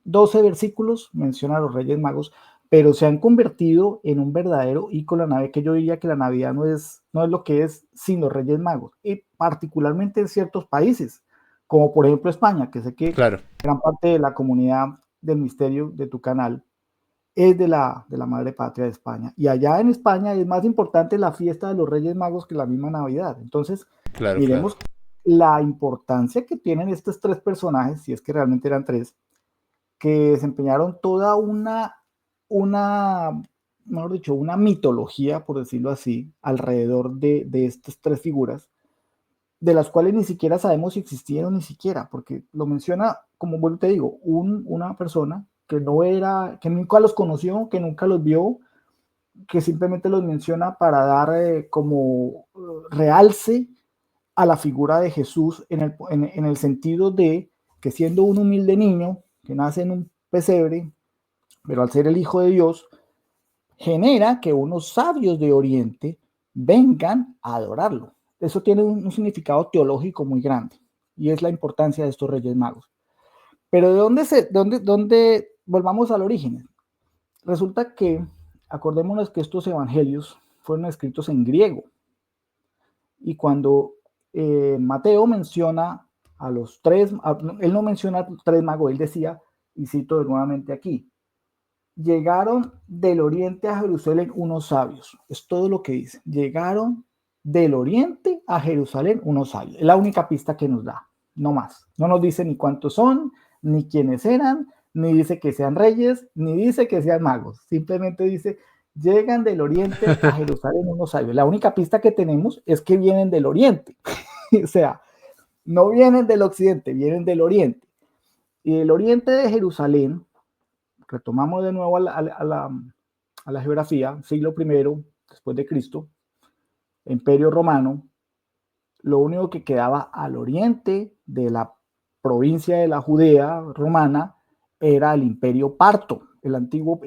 12 versículos menciona a los Reyes Magos, pero se han convertido en un verdadero icono de la Navidad, que yo diría que la Navidad no es lo que es sin los Reyes Magos, y particularmente en ciertos países, como por ejemplo España, que sé que Claro, gran parte de la comunidad del misterio de tu canal es de la madre patria de España. Y allá en España es más importante la fiesta de los Reyes Magos que la misma Navidad. Entonces, claro, claro. miremos la importancia que tienen estos tres personajes, si es que realmente eran tres, que desempeñaron toda mejor dicho, una mitología, por decirlo así, alrededor de estas tres figuras, de las cuales ni siquiera sabemos si existieron ni siquiera, porque lo menciona, como vuelvo te digo, una persona que que nunca los conoció, que nunca los vio, que simplemente los menciona para dar como realce a la figura de Jesús en el sentido de que siendo un humilde niño que nace en un pesebre, pero al ser el Hijo de Dios, genera que unos sabios de Oriente vengan a adorarlo. Eso tiene un significado teológico muy grande y es la importancia de estos Reyes Magos. Pero ¿de dónde volvamos al origen? Resulta que, acordémonos que estos evangelios fueron escritos en griego, y cuando Mateo menciona a los tres, él no menciona a tres magos, él decía, y cito nuevamente aquí, llegaron del oriente a Jerusalén unos sabios. Es todo lo que dice. Llegaron del oriente a Jerusalén unos sabios. Es la única pista que nos da, no más. No nos dice ni cuántos son, ni quiénes eran, ni dice que sean reyes, ni dice que sean magos. Simplemente dice, llegan del oriente a Jerusalén unos sabios. La única pista que tenemos es que vienen del oriente. O sea, no vienen del occidente, vienen del oriente. Y del oriente de Jerusalén, retomamos de nuevo a la geografía, siglo I después de Cristo, Imperio Romano, lo único que quedaba al oriente de la provincia de la Judea romana era el Imperio Parto, el antiguo,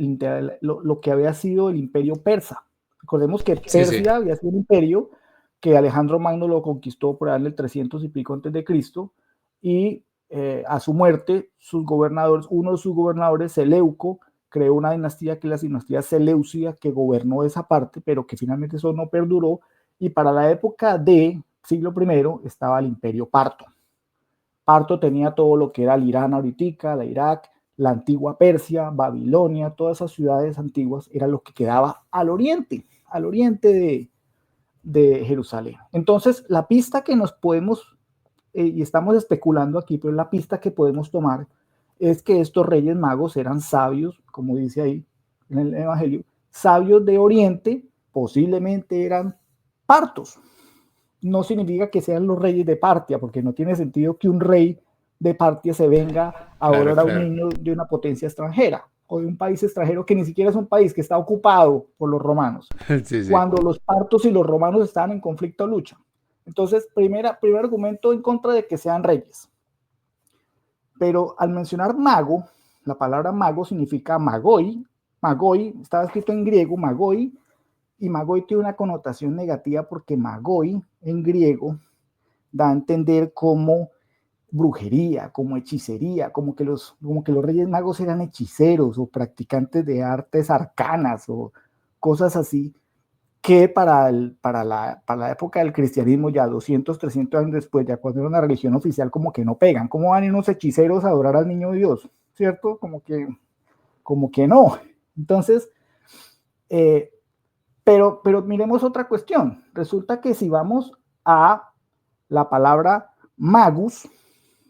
lo que había sido el Imperio Persa. Recordemos que Sí, sí. Persia había sido un imperio que Alejandro Magno lo conquistó por ahí en el 300 y pico antes de Cristo, y a su muerte, uno de sus gobernadores, Seleuco, creó una dinastía que es la dinastía Seleucia, que gobernó esa parte, pero que finalmente eso no perduró, y para la época de siglo I estaba el Imperio Parto. Parto tenía todo lo que era el Irán ahorita, la Irak, la antigua Persia, Babilonia, todas esas ciudades antiguas, era lo que quedaba al oriente de Jerusalén. Entonces, la pista que nos podemos, y estamos especulando aquí, pero la pista que podemos tomar es que estos reyes magos eran sabios, como dice ahí en el Evangelio, sabios de Oriente, posiblemente eran partos. No significa que sean los reyes de Partia, porque no tiene sentido que un rey de Partia se venga a Claro, adorar a un claro. niño de una potencia extranjera o de un país extranjero que ni siquiera es un país, que está ocupado por los romanos, Sí, sí. cuando los partos y los romanos estaban en conflicto o lucha. Entonces, primer argumento en contra de que sean reyes. Pero al mencionar mago, la palabra mago significa magoi. Magoi estaba escrito en griego, magoi, y magoi tiene una connotación negativa porque magoi en griego da a entender como brujería, como hechicería, como que los reyes magos eran hechiceros o practicantes de artes arcanas o cosas así, que para la época del cristianismo, ya 200, 300 años después, ya cuando era una religión oficial, como que no pegan. ¿Cómo van unos hechiceros a adorar al niño Dios? ¿Cierto? Como que no. Entonces, eh, pero miremos otra cuestión. Resulta que si vamos a la palabra magus,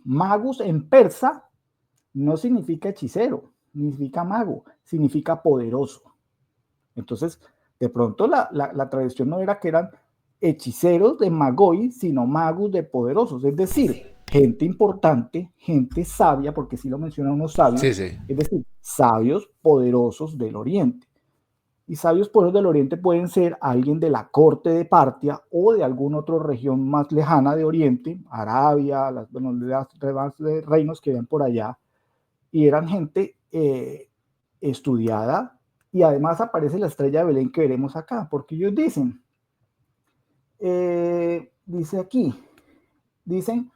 magus en persa no significa hechicero. significa mago, significa poderoso. Entonces, de pronto la tradición no era que eran hechiceros de magoi, sino magos de poderosos, es decir, gente importante, gente sabia, porque sí lo mencionan unos sabios, Sí, sí. es decir, sabios poderosos del Oriente. Y sabios poderosos del Oriente pueden ser alguien de la corte de Partia o de alguna otra región más lejana de Oriente, Arabia, los demás reinos que ven por allá, y eran gente estudiada, y además aparece la estrella de Belén que veremos acá, porque ellos dicen, dice aquí, dicen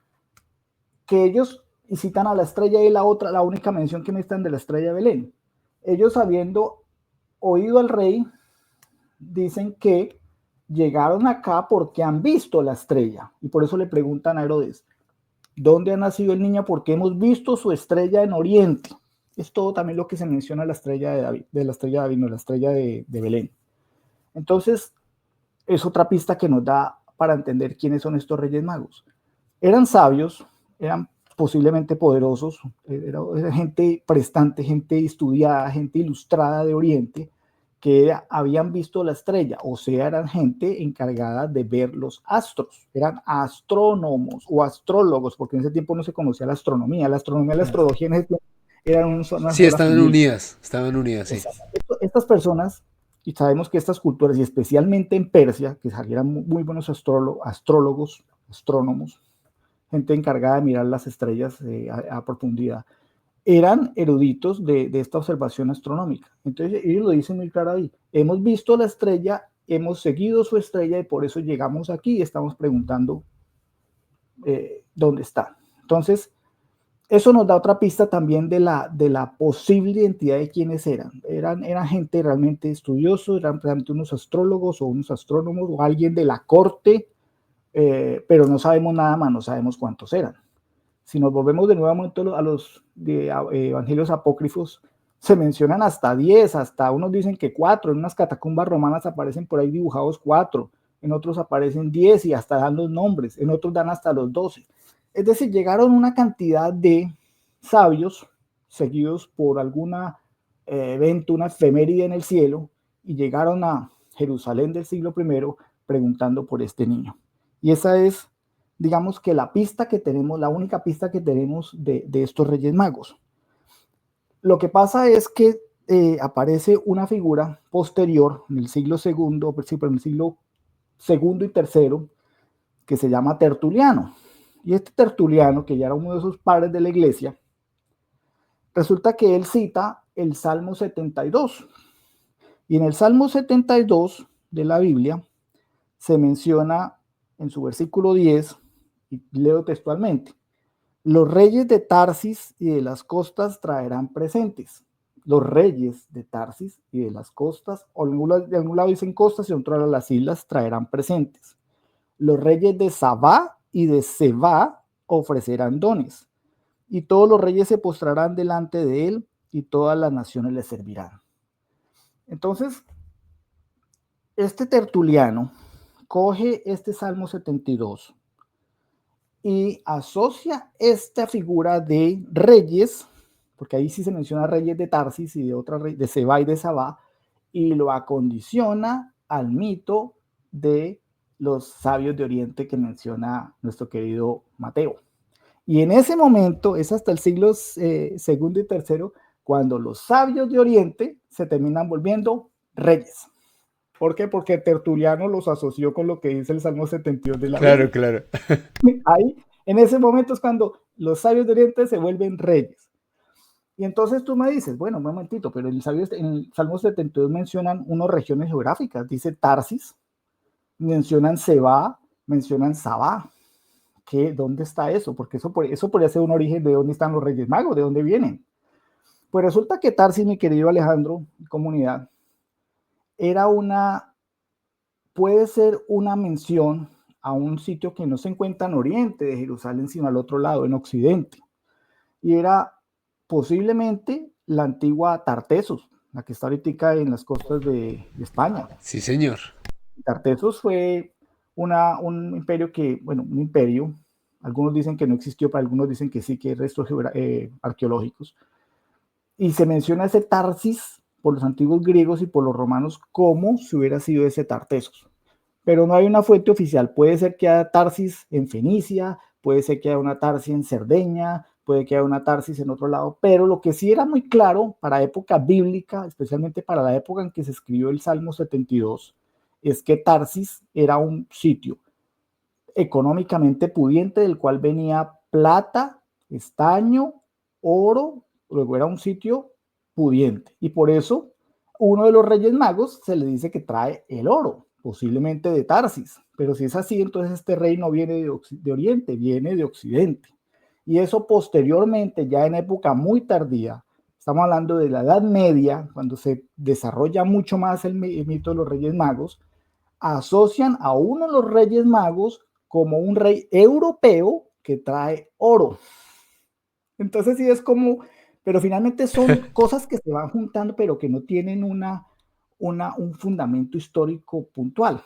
que ellos, y citan a la estrella y la otra, la única mención que me están de la estrella de Belén, ellos habiendo oído al rey, dicen que llegaron acá porque han visto la estrella, y por eso le preguntan a Herodes, ¿dónde ha nacido el niño? Porque hemos visto su estrella en Oriente. Es todo también lo que se menciona la estrella de David, de la estrella de David, no, la estrella de Belén. Entonces, es otra pista que nos da para entender quiénes son estos reyes magos. Eran sabios, eran posiblemente poderosos, era gente prestante, gente estudiada, gente ilustrada de Oriente, que habían visto la estrella, o sea, eran gente encargada de ver los astros, eran astrónomos o astrólogos, porque en ese tiempo no se conocía la astronomía y la astrología en ese tiempo eran una Sí, sola familia. estaban unidas, sí. Estas personas, y sabemos que estas culturas, y especialmente en Persia, que salieran muy buenos astrólogos, astrónomos, gente encargada de mirar las estrellas a profundidad, eran eruditos de esta observación astronómica. Entonces ellos lo dicen muy claro ahí, hemos visto la estrella, hemos seguido su estrella y por eso llegamos aquí y estamos preguntando dónde está. Entonces, eso nos da otra pista también de la posible identidad de quiénes eran. Eran gente realmente estudiosa, eran realmente unos astrólogos o unos astrónomos o alguien de la corte, pero no sabemos nada más, no sabemos cuántos eran. Si nos volvemos de nuevo a los evangelios apócrifos, se mencionan hasta 10, hasta unos dicen que 4, en unas catacumbas romanas aparecen por ahí dibujados 4, en otros aparecen 10 y hasta dan los nombres, en otros dan hasta los 12. Es decir, llegaron una cantidad de sabios seguidos por alguna evento, una efeméride en el cielo, y llegaron a Jerusalén del siglo I preguntando por este niño. Y esa es, digamos que la pista que tenemos, la única pista que tenemos de estos reyes magos. Lo que pasa es que aparece una figura posterior en el siglo segundo, en el siglo segundo y tercero, que se llama Tertuliano. Y este Tertuliano, que ya era uno de esos padres de la iglesia, resulta que él cita el Salmo 72. Y en el Salmo 72 de la Biblia se menciona en su versículo 10, y leo textualmente, los reyes de Tarsis y de las costas traerán presentes. Los reyes de Tarsis y de las costas, o de algún lado dicen costas y en otro lado las islas, traerán presentes. Los reyes de Sabá y de Seba ofrecerán dones, y todos los reyes se postrarán delante de él, y todas las naciones le servirán. Entonces, este Tertuliano coge este Salmo 72 y asocia esta figura de reyes, porque ahí sí se menciona reyes de Tarsis y de otra de Seba y de Sabá, y lo acondiciona al mito de los sabios de Oriente que menciona nuestro querido Mateo. Y en ese momento, es hasta el siglo segundo y tercero, cuando los sabios de Oriente se terminan volviendo reyes. ¿Por qué? Porque Tertuliano los asoció con lo que dice el Salmo 72 de la Biblia. Claro. Ahí, en ese momento es cuando los sabios de Oriente se vuelven reyes. Y entonces tú me dices, bueno, un momentito, pero en el Salmo 72 mencionan unas regiones geográficas, dice Tarsis, mencionan Seba, mencionan Sabá. ¿Dónde está eso? Porque eso podría ser un origen de dónde están los Reyes Magos, de dónde vienen. Pues resulta que Tarsis, mi querido Alejandro, comunidad, puede ser una mención a un sitio que no se encuentra en Oriente de Jerusalén, sino al otro lado, en Occidente. Y era posiblemente la antigua Tartessos, la que está ahorita en las costas de España. Sí, señor. Tartessos fue un imperio algunos dicen que no existió, pero algunos dicen que sí, que hay restos arqueológicos. y se menciona ese Tarsis por los antiguos griegos y por los romanos como si hubiera sido ese Tartessos. Pero no hay una fuente oficial. Puede ser que haya Tarsis en Fenicia, puede ser que haya una Tarsis en Cerdeña, puede que haya una Tarsis en otro lado, pero lo que sí era muy claro para época bíblica, especialmente para la época en que se escribió el Salmo 72, es que Tarsis era un sitio económicamente pudiente del cual venía plata, estaño, oro, luego era un sitio pudiente. Y por eso uno de los reyes magos se le dice que trae el oro, posiblemente de Tarsis. Pero si es así, entonces este rey no viene de Oriente, viene de Occidente. Y eso posteriormente, ya en época muy tardía, estamos hablando de la Edad Media, cuando se desarrolla mucho más el mito de los reyes magos, asocian a uno de los reyes magos como un rey europeo que trae oro. Entonces sí es como, pero finalmente son cosas que se van juntando, pero que no tienen un fundamento histórico puntual.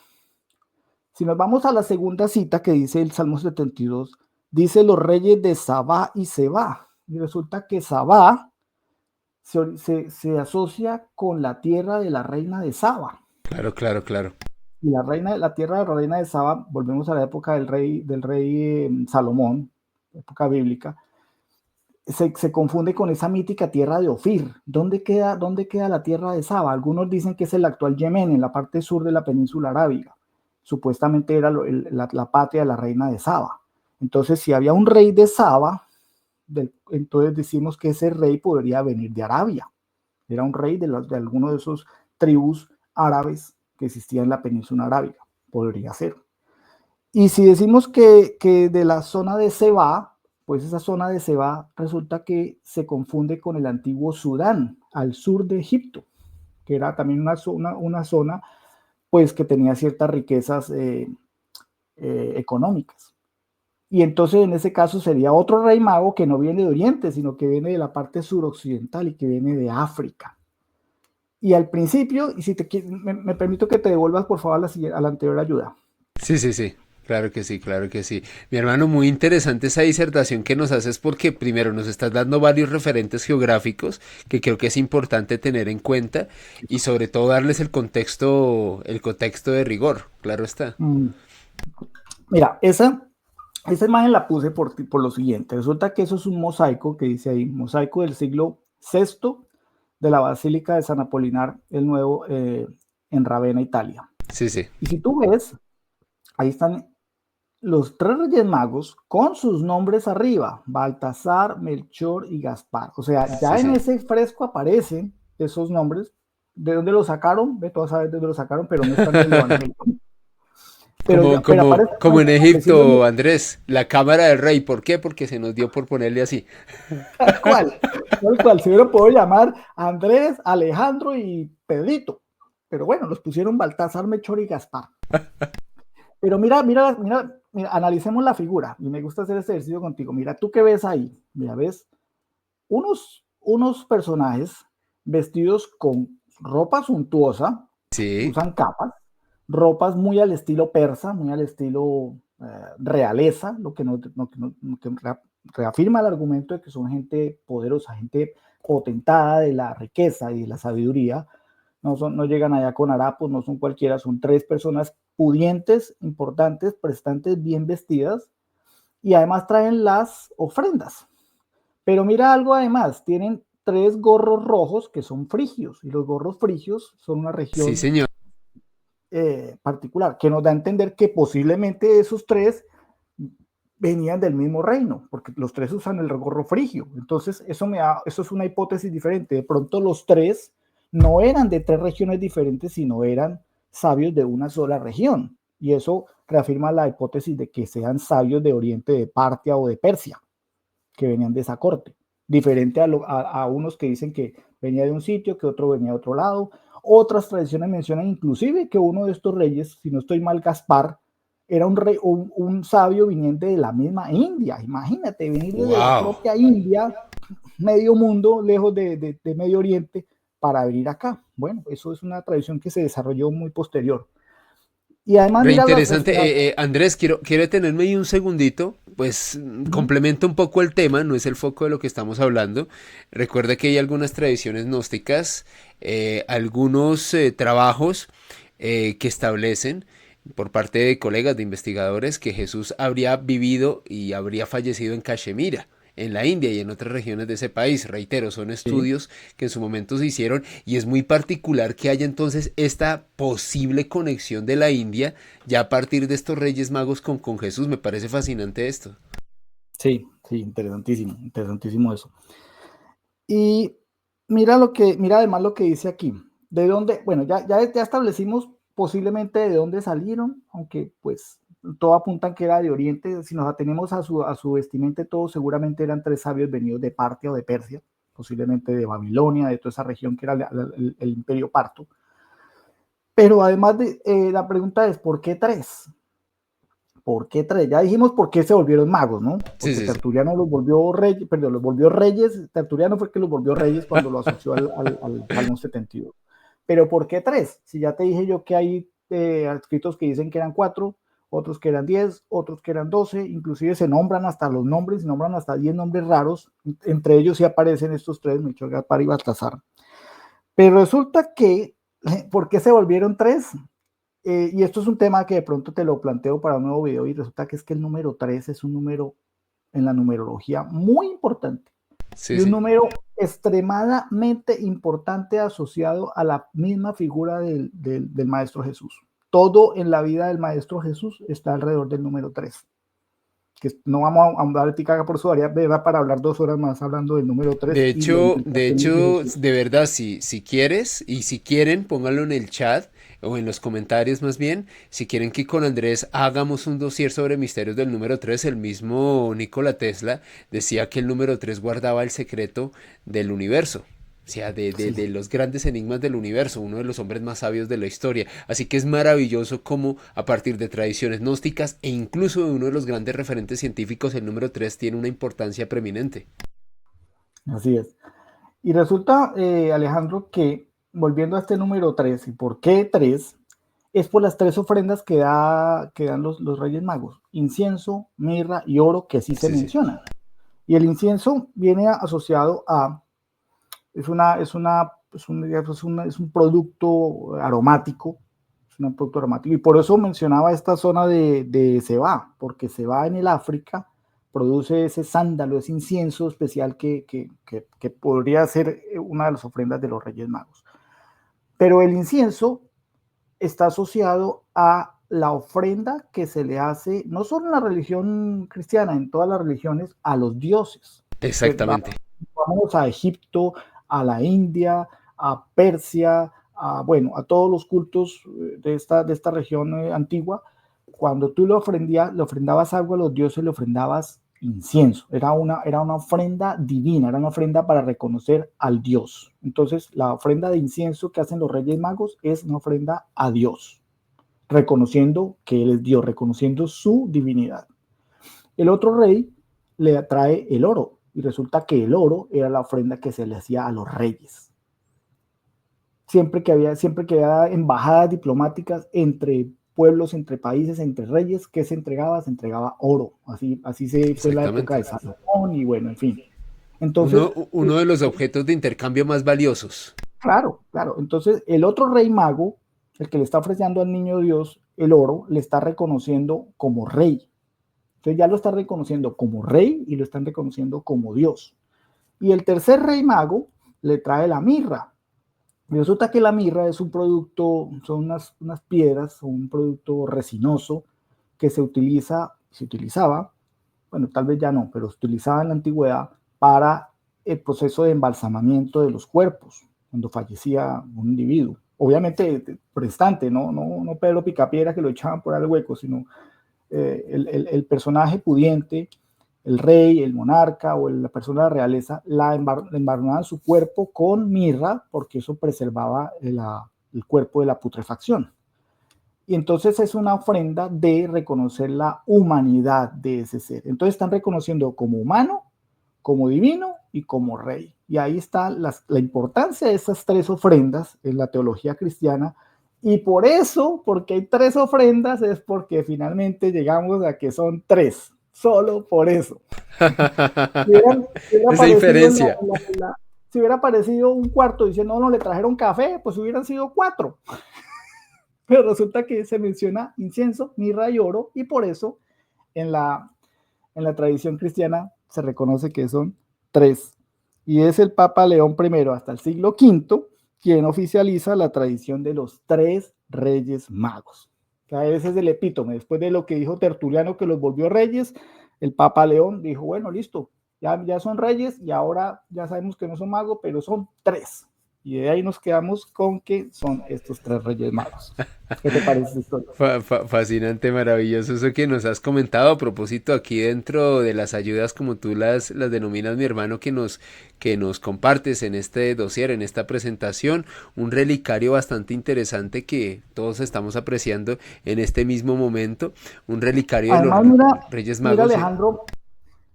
Si nos vamos a la segunda cita que dice el Salmo 72, dice los reyes de Sabá y Seba. Y resulta que Sabá se asocia con la tierra de la reina de Saba. Claro, claro, claro. Y la tierra de la reina de Saba, volvemos a la época del rey Salomón, época bíblica, se confunde con esa mítica tierra de Ofir. ¿Dónde queda la tierra de Saba? Algunos dicen que es el actual Yemen, en la parte sur de la península arábiga. Supuestamente era la patria de la reina de Saba. Entonces, si había un rey de Saba, entonces decimos que ese rey podría venir de Arabia. Era un rey de alguno de esos tribus árabes que existían en la península arábiga. Podría ser. Y si decimos que de la zona de Seba, pues esa zona de Seba resulta que se confunde con el antiguo Sudán, al sur de Egipto, que era también una zona pues que tenía ciertas riquezas económicas. Y entonces en ese caso sería otro rey mago que no viene de Oriente, sino que viene de la parte suroccidental y que viene de África. Y al principio, y si me permito que te devuelvas por favor a la anterior ayuda. Sí, sí, sí. Claro que sí, claro que sí. Mi hermano, muy interesante esa disertación que nos haces porque primero nos estás dando varios referentes geográficos que creo que es importante tener en cuenta y sobre todo darles el contexto de rigor, claro está. Mira, esa imagen la puse por lo siguiente. Resulta que eso es un mosaico que dice ahí, mosaico del siglo VI de la Basílica de San Apolinar el Nuevo en Ravenna, Italia. Sí, sí. Y si tú ves, ahí están los tres reyes magos con sus nombres arriba, Baltasar, Melchor y Gaspar. O sea, ya Sí, en sí. ese fresco aparecen esos nombres. ¿De dónde los sacaron? Ve, todos saben de dónde los sacaron, pero no están en el Evangelio. Pero aparece Como en precisamente Egipto, Andrés, la cámara del rey. ¿Por qué? Porque se nos dio por ponerle así. tal cual. Tal cual. Se hubiera podido llamar Andrés, Alejandro y Pedrito. Pero bueno, los pusieron Baltasar, Melchor y Gaspar. Pero mira, analicemos la figura. Y me gusta hacer este ejercicio contigo. Mira, ¿tú qué ves ahí? Mira, ves unos personajes vestidos con ropa suntuosa, Sí, usan capas, ropas muy al estilo persa, muy al estilo realeza, lo que reafirma el argumento de que son gente poderosa, gente potentada de la riqueza y de la sabiduría. No llegan allá con harapos, no son cualquiera, son tres personas pudientes, importantes, prestantes, bien vestidas, y además traen las ofrendas. Pero mira algo además, tienen tres gorros rojos que son frigios, y los gorros frigios son una sí, región señor. particular, que nos da a entender que posiblemente esos tres venían del mismo reino, porque los tres usan el gorro frigio. Entonces, eso es una hipótesis diferente. De pronto los tres no eran de tres regiones diferentes, sino eran sabios de una sola región. Y eso reafirma la hipótesis de que sean sabios de Oriente, de Partia o de Persia, que venían de esa corte. Diferente a unos que dicen que venía de un sitio, que otro venía de otro lado. Otras tradiciones mencionan inclusive que uno de estos reyes, si no estoy mal, Gaspar, era un sabio viniente de la misma India. Imagínate, venir desde la Wow. propia India, medio mundo, lejos de Medio Oriente, para venir acá. Bueno, eso es una tradición que se desarrolló muy posterior. Y además, mira las Reinteresante. Andrés, quiero detenerme ahí un segundito, pues complementa un poco el tema, no es el foco de lo que estamos hablando. Recuerda que hay algunas tradiciones gnósticas, algunos trabajos que establecen por parte de colegas, de investigadores, que Jesús habría vivido y habría fallecido en Cachemira, en la India y en otras regiones de ese país. Reitero, son Sí, estudios que en su momento se hicieron y es muy particular que haya entonces esta posible conexión de la India ya a partir de estos Reyes Magos con Jesús. Me parece fascinante esto. sí, sí, interesantísimo, interesantísimo eso. Y mira además lo que dice aquí. ¿De dónde? Bueno, ya establecimos posiblemente de dónde salieron, aunque pues todo apunta que era de Oriente. Si nos atenemos a su vestimenta, todos seguramente eran tres sabios venidos de Partia o de Persia, posiblemente de Babilonia, de toda esa región que era el imperio parto. Pero además la pregunta es, ¿por qué tres? ¿Por qué tres? Ya dijimos por qué se volvieron magos, ¿no? Sí, Porque sí, sí. Tertuliano los volvió reyes, perdón, los volvió reyes. Tertuliano fue que los volvió reyes cuando lo asoció al Salmo 72. Pero ¿por qué tres? Si ya te dije yo que hay escritos que dicen que eran cuatro, otros que eran 10, otros que eran 12, inclusive se nombran hasta los nombres, se nombran hasta 10 nombres raros, entre ellos sí aparecen estos tres, Melchor, Gaspar y Baltasar. Pero resulta que, ¿por qué se volvieron tres? Y esto es un tema que de pronto te lo planteo para un nuevo video y resulta que es que el número 3 es un número en la numerología muy importante Sí, y un sí. número extremadamente importante asociado a la misma figura del Maestro Jesús. Todo en la vida del Maestro Jesús está alrededor del número 3. Que no vamos a ahondar tica por su área, para hablar 2 horas más hablando del número 3 y las De implicaciones de hecho, Jesús. de verdad, si quieres y si quieren, pónganlo en el chat o en los comentarios más bien. Si quieren que con Andrés hagamos un dossier sobre misterios del número 3, el mismo Nikola Tesla decía que el número 3 guardaba el secreto del universo. O sea, de Sí, los grandes enigmas del universo, uno de los hombres más sabios de la historia. Así que es maravilloso cómo a partir de tradiciones gnósticas e incluso de uno de los grandes referentes científicos, el número 3 tiene una importancia preeminente. así es. Y resulta, Alejandro, que volviendo a este número 3, ¿y por qué 3? Es por las tres ofrendas que dan los Reyes Magos: incienso, mirra y oro, que sí se Sí, sí. mencionan. Y el incienso viene asociado a, es un producto aromático, es un producto aromático, y por eso mencionaba esta zona de Cebá, porque Cebá en el África produce ese sándalo, ese incienso especial que podría ser una de las ofrendas de los Reyes Magos. Pero el incienso está asociado a la ofrenda que se le hace, no solo en la religión cristiana, en todas las religiones, a los dioses. Entonces, Exactamente. vamos a Egipto, a la India, a Persia, bueno, a todos los cultos de esta región antigua. Cuando tú le ofrendabas algo a los dioses, le ofrendabas incienso. Era una ofrenda divina, era una ofrenda para reconocer al Dios. Entonces, la ofrenda de incienso que hacen los Reyes Magos es una ofrenda a Dios, reconociendo que Él es Dios, reconociendo su divinidad. El otro rey le trae el oro y resulta que el oro era la ofrenda que se le hacía a los reyes. Siempre que había embajadas diplomáticas entre pueblos, entre países, entre reyes, ¿qué se entregaba? Se entregaba oro. Así se fue la época de Exactamente. Salomón y bueno, en fin. Entonces, Uno de los objetos de intercambio más valiosos. claro, claro. Entonces, el otro rey mago, el que le está ofreciendo al niño Dios el oro, le está reconociendo como rey. Entonces ya lo está reconociendo como rey y lo están reconociendo como Dios. Y el tercer rey mago le trae la mirra. Y resulta que la mirra es un producto, son unas piedras, un producto resinoso que se utilizaba, bueno, tal vez ya no, pero se utilizaba en la antigüedad para el proceso de embalsamamiento de los cuerpos, cuando fallecía un individuo. Obviamente, prestante, no Pedro Picapiedra que lo echaban por el hueco, sino el personaje pudiente, el rey, el monarca o la persona de la realeza, embarnaban su cuerpo con mirra porque eso preservaba el cuerpo de la putrefacción. Y entonces es una ofrenda de reconocer la humanidad de ese ser. Entonces están reconociendo como humano, como divino y como rey. Y ahí está la importancia de esas tres ofrendas en la teología cristiana Y por eso, porque hay 3 ofrendas, es porque finalmente llegamos a que son 3. Solo por eso. Si hubiera Esa aparecido diferencia. si hubiera aparecido un cuarto diciendo, no, le trajeron café, pues hubieran sido 4. Pero resulta que se menciona incienso, mirra y oro, y por eso en la tradición cristiana se reconoce que son 3. Y es el Papa León I hasta el siglo V quien oficializa la tradición de los 3 reyes magos. O sea, ese es el epítome. Después de lo que dijo Tertuliano, que los volvió reyes, el Papa León dijo, bueno, listo, ya son reyes y ahora ya sabemos que no son magos, pero son 3. Y de ahí nos quedamos con que son estos 3 reyes magos. ¿Qué te parece esta historia? Fascinante, maravilloso eso que nos has comentado a propósito aquí dentro de las ayudas como tú las denominas, mi hermano, que nos compartes en este dossier, en esta presentación, un relicario bastante interesante que todos estamos apreciando en este mismo momento, un relicario de los Además, Reyes mira Magos. Alejandro,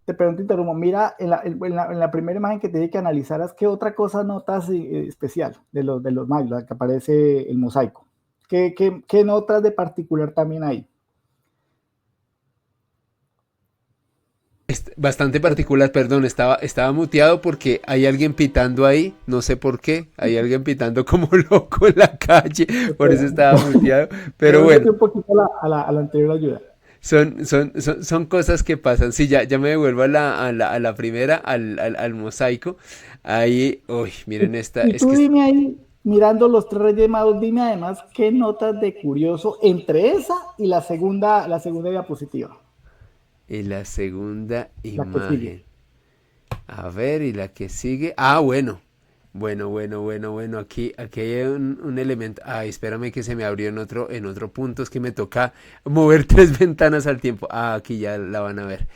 te pregunto, interrumpo, mira en la primera imagen que te dije que analizaras, ¿qué otra cosa notas especial de los magos, la que aparece el mosaico? ¿Qué notas de particular también hay? Bastante particular, perdón, estaba muteado porque hay alguien pitando ahí, no sé por qué, hay alguien pitando como loco en la calle, por eso Espera, estaba muteado, pero devuélvete bueno, un poquito a la anterior ayuda. son cosas que pasan. Sí, ya me devuelvo a la primera, al mosaico, ahí, uy, miren esta, Y es tú que dime ahí, mirando los 3 reyes magos, dime además qué notas de curioso entre esa y la segunda diapositiva, en la segunda la que sigue. imagen, a ver, y la que sigue, ah, bueno. Bueno, aquí hay un elemento. Ay, espérame que se me abrió en otro punto. Es que me toca mover 3 ventanas al tiempo. Ah, aquí ya la van a ver.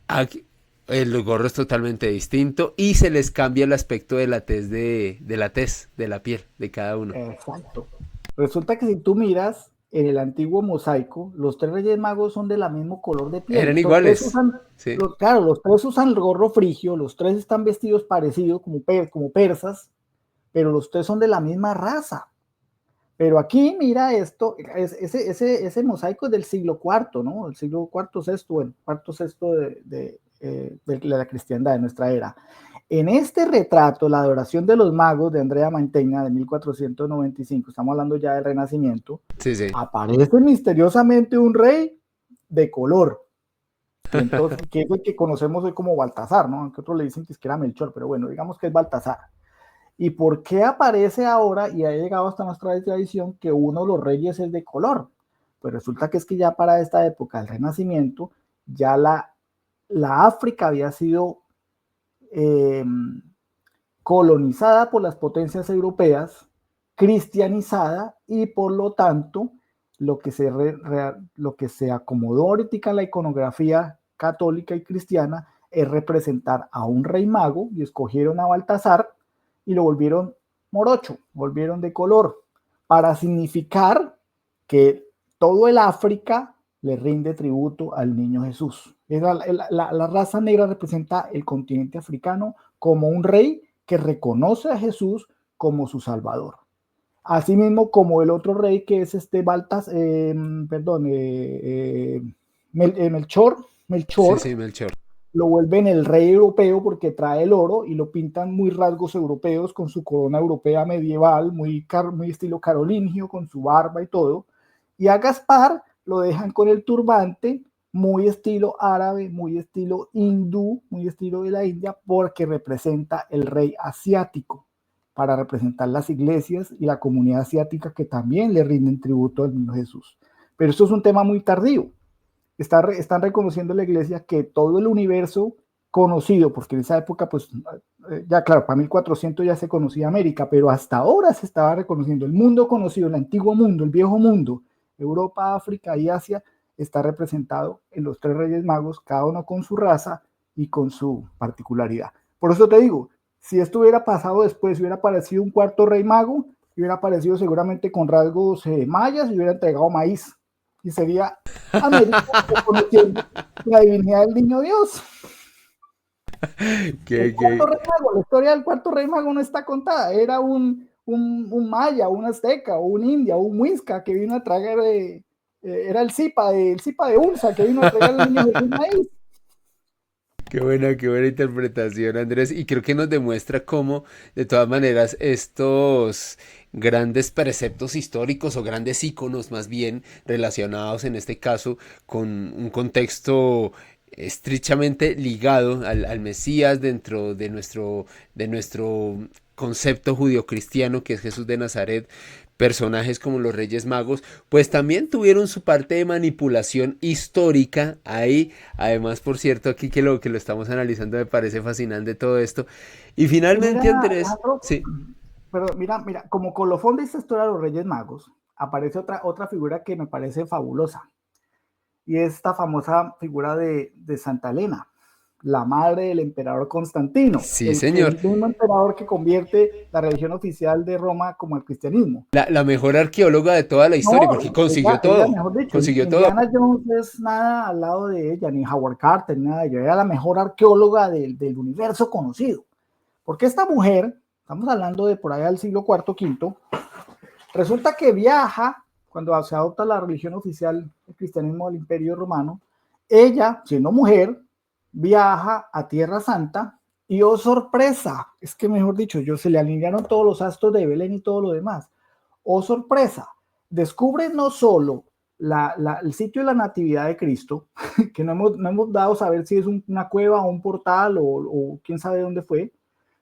Aquí, el gorro es totalmente distinto y se les cambia el aspecto de la tez de la piel de cada uno. Exacto. Resulta que si tú miras en el antiguo mosaico, los 3 reyes magos son de la mismo color de piel. Eran Los 3 iguales, usan, sí. claro, los 3 usan el gorro frigio, los 3 están vestidos parecidos como persas, pero los 3 son de la misma raza. Pero aquí, mira esto, ese mosaico es del siglo IV, ¿no? El siglo IV, sexto, bueno, cuarto, sexto de la cristiandad, de nuestra era. En este retrato, la adoración de los magos de Andrea Mantegna de 1495, estamos hablando ya del Renacimiento, Sí, sí. aparece misteriosamente un rey de color, y entonces, que es el que conocemos hoy como Baltasar, ¿no? Aunque otros le dicen que es que era Melchor, pero bueno, digamos que es Baltasar. ¿Y por qué aparece ahora y ha llegado hasta nuestra tradición que uno de los reyes es de color? Pues resulta que es que ya para esta época del Renacimiento, ya la África había sido eh, colonizada por las potencias europeas, cristianizada y por lo tanto lo que se acomodó ahorita en la iconografía católica y cristiana es representar a un rey mago y escogieron a Baltasar y lo volvieron morocho, volvieron de color para significar que todo el África le rinde tributo al niño Jesús. La raza negra representa el continente africano como un rey que reconoce a Jesús como su salvador. Asimismo, como el otro rey que es Melchor, Sí, sí, Melchor. lo vuelven el rey europeo porque trae el oro y lo pintan muy rasgos europeos con su corona europea medieval, muy estilo carolingio, con su barba y todo. Y a Gaspar lo dejan con el turbante, muy estilo árabe, muy estilo hindú, muy estilo de la India, porque representa el rey asiático, para representar las iglesias y la comunidad asiática que también le rinden tributo al niño Jesús. Pero esto es un tema muy tardío. Están reconociendo la iglesia que todo el universo conocido, porque en esa época, pues, ya claro, para 1400 ya se conocía América, pero hasta ahora se estaba reconociendo el mundo conocido, el antiguo mundo, el viejo mundo, Europa, África y Asia, está representado en los 3 reyes magos, cada uno con su raza y con su particularidad. Por eso te digo, si esto hubiera pasado después, hubiera aparecido un cuarto rey mago, hubiera aparecido seguramente con rasgos mayas y hubiera entregado maíz. Y sería América reconociendo la divinidad del niño Dios. Que, La historia del cuarto rey mago no está contada. Era un un maya, un azteca, o un india, o un muisca que vino a traer, era el Zipa de Unza, que vino a traer al niño Jesús maíz. Qué buena interpretación, Andrés. Y creo que nos demuestra cómo, de todas maneras, estos grandes preceptos históricos o grandes íconos más bien relacionados en este caso con un contexto estrechamente ligado al Mesías dentro de nuestro concepto judio-cristiano que es Jesús de Nazaret, personajes como los Reyes Magos, pues también tuvieron su parte de manipulación histórica ahí. Además, por cierto, aquí que lo estamos analizando me parece fascinante todo esto. Y Y finalmente, mira, Andrés, Alejandro, sí, pero mira, como colofón de esta historia de los Reyes Magos, aparece otra figura que me parece fabulosa, y esta famosa figura de Santa Elena, la madre del emperador Constantino, sí, el señor. mismo emperador que convierte la religión oficial de Roma como el cristianismo. La mejor arqueóloga de toda la historia, No, porque consiguió ella, todo. mejor dicho, Consiguió todo. Indiana Jones es nada al lado de ella, ni Howard Carter, ni nada de ella. Era la mejor arqueóloga del universo conocido. Porque esta mujer, estamos hablando de por allá del siglo IV, V, resulta que viaja, cuando se adopta la religión oficial del cristianismo del Imperio Romano, ella, siendo mujer, viaja a Tierra Santa y, oh sorpresa, es que mejor dicho, se le alinearon todos los astros de Belén y todo lo demás. Oh sorpresa, descubre no solo el sitio de la Natividad de Cristo, que no hemos dado a saber si es una cueva o un portal o quién sabe dónde fue,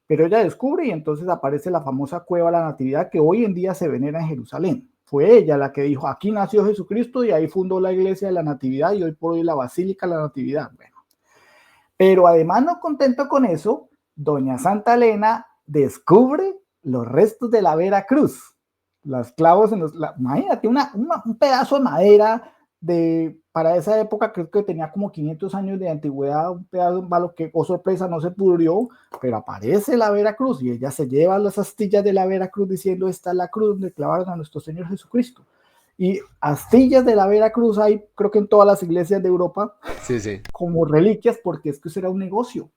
pero ella descubre y entonces aparece la famosa cueva de la Natividad que hoy en día se venera en Jerusalén. Fue ella la que dijo, aquí nació Jesucristo y ahí fundó la iglesia de la Natividad y hoy por hoy la Basílica de la Natividad. Bueno, pero además no contento con eso, doña Santa Elena descubre los restos de la Vera Cruz. Los clavos imagínate, un pedazo de madera para esa época, creo que tenía como 500 años de antigüedad, un pedazo de palo que, oh sorpresa, no se pudrió, pero aparece la Vera Cruz y ella se lleva las astillas de la Vera Cruz diciendo, esta es la cruz donde clavaron a nuestro Señor Jesucristo. Y astillas de la Vera Cruz hay, creo que en todas las iglesias de Europa, Sí, sí. como reliquias, porque es que eso era un negocio.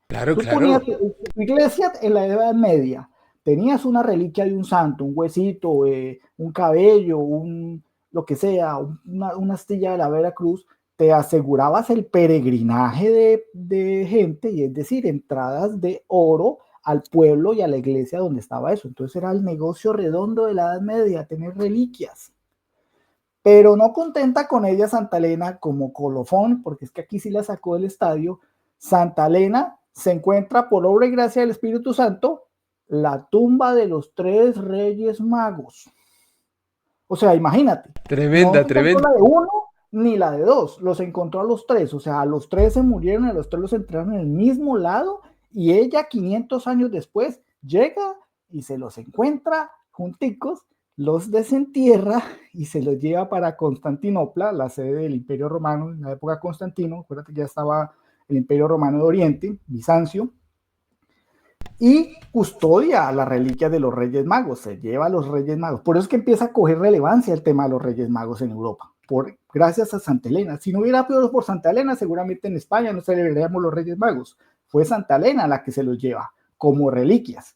Claro, Tú ponías claro. tu iglesia en la Edad Media, tenías una reliquia de un santo, un huesito, un cabello, lo que sea, una astilla de la Vera Cruz, te asegurabas el peregrinaje de gente, y es decir, entradas de oro al pueblo y a la iglesia donde estaba eso. Entonces era el negocio redondo de la Edad Media, tener reliquias. Pero no contenta con ella Santa Elena como colofón, porque es que aquí sí la sacó del estadio, Santa Elena se encuentra por obra y gracia del Espíritu Santo la tumba de los 3 Reyes Magos. O sea, imagínate, no Tremenda, encontró tremenda. la de 1 ni la de 2, los encontró a los 3, o sea, a los 3 se murieron, a los 3 los enterraron en el mismo lado y ella 500 años después llega y se los encuentra junticos, los desentierra y se los lleva para Constantinopla, la sede del Imperio Romano en la época de Constantino. Acuérdate que ya estaba el Imperio Romano de Oriente, Bizancio, y custodia las reliquias de los Reyes Magos, se lleva a los Reyes Magos. Por eso es que empieza a coger relevancia el tema de los Reyes Magos en Europa, gracias a Santa Elena. Si no hubiera sido por Santa Elena, seguramente en España no celebraríamos los Reyes Magos. Fue Santa Elena la que se los lleva como reliquias.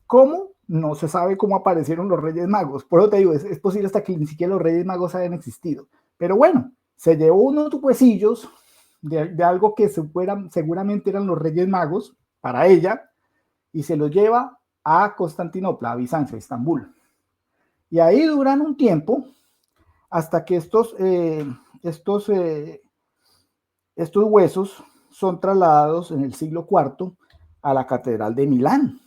¿Cómo? No se sabe cómo aparecieron los Reyes Magos. Por eso te digo, es posible hasta que ni siquiera los Reyes Magos hayan existido. Pero bueno, se llevó unos huesillos de algo que seguramente eran los Reyes Magos para ella, y se los lleva a Constantinopla, a Bizancio, a Estambul. Y ahí duran un tiempo hasta que estos huesos son trasladados en el siglo IV a la Catedral de Milán.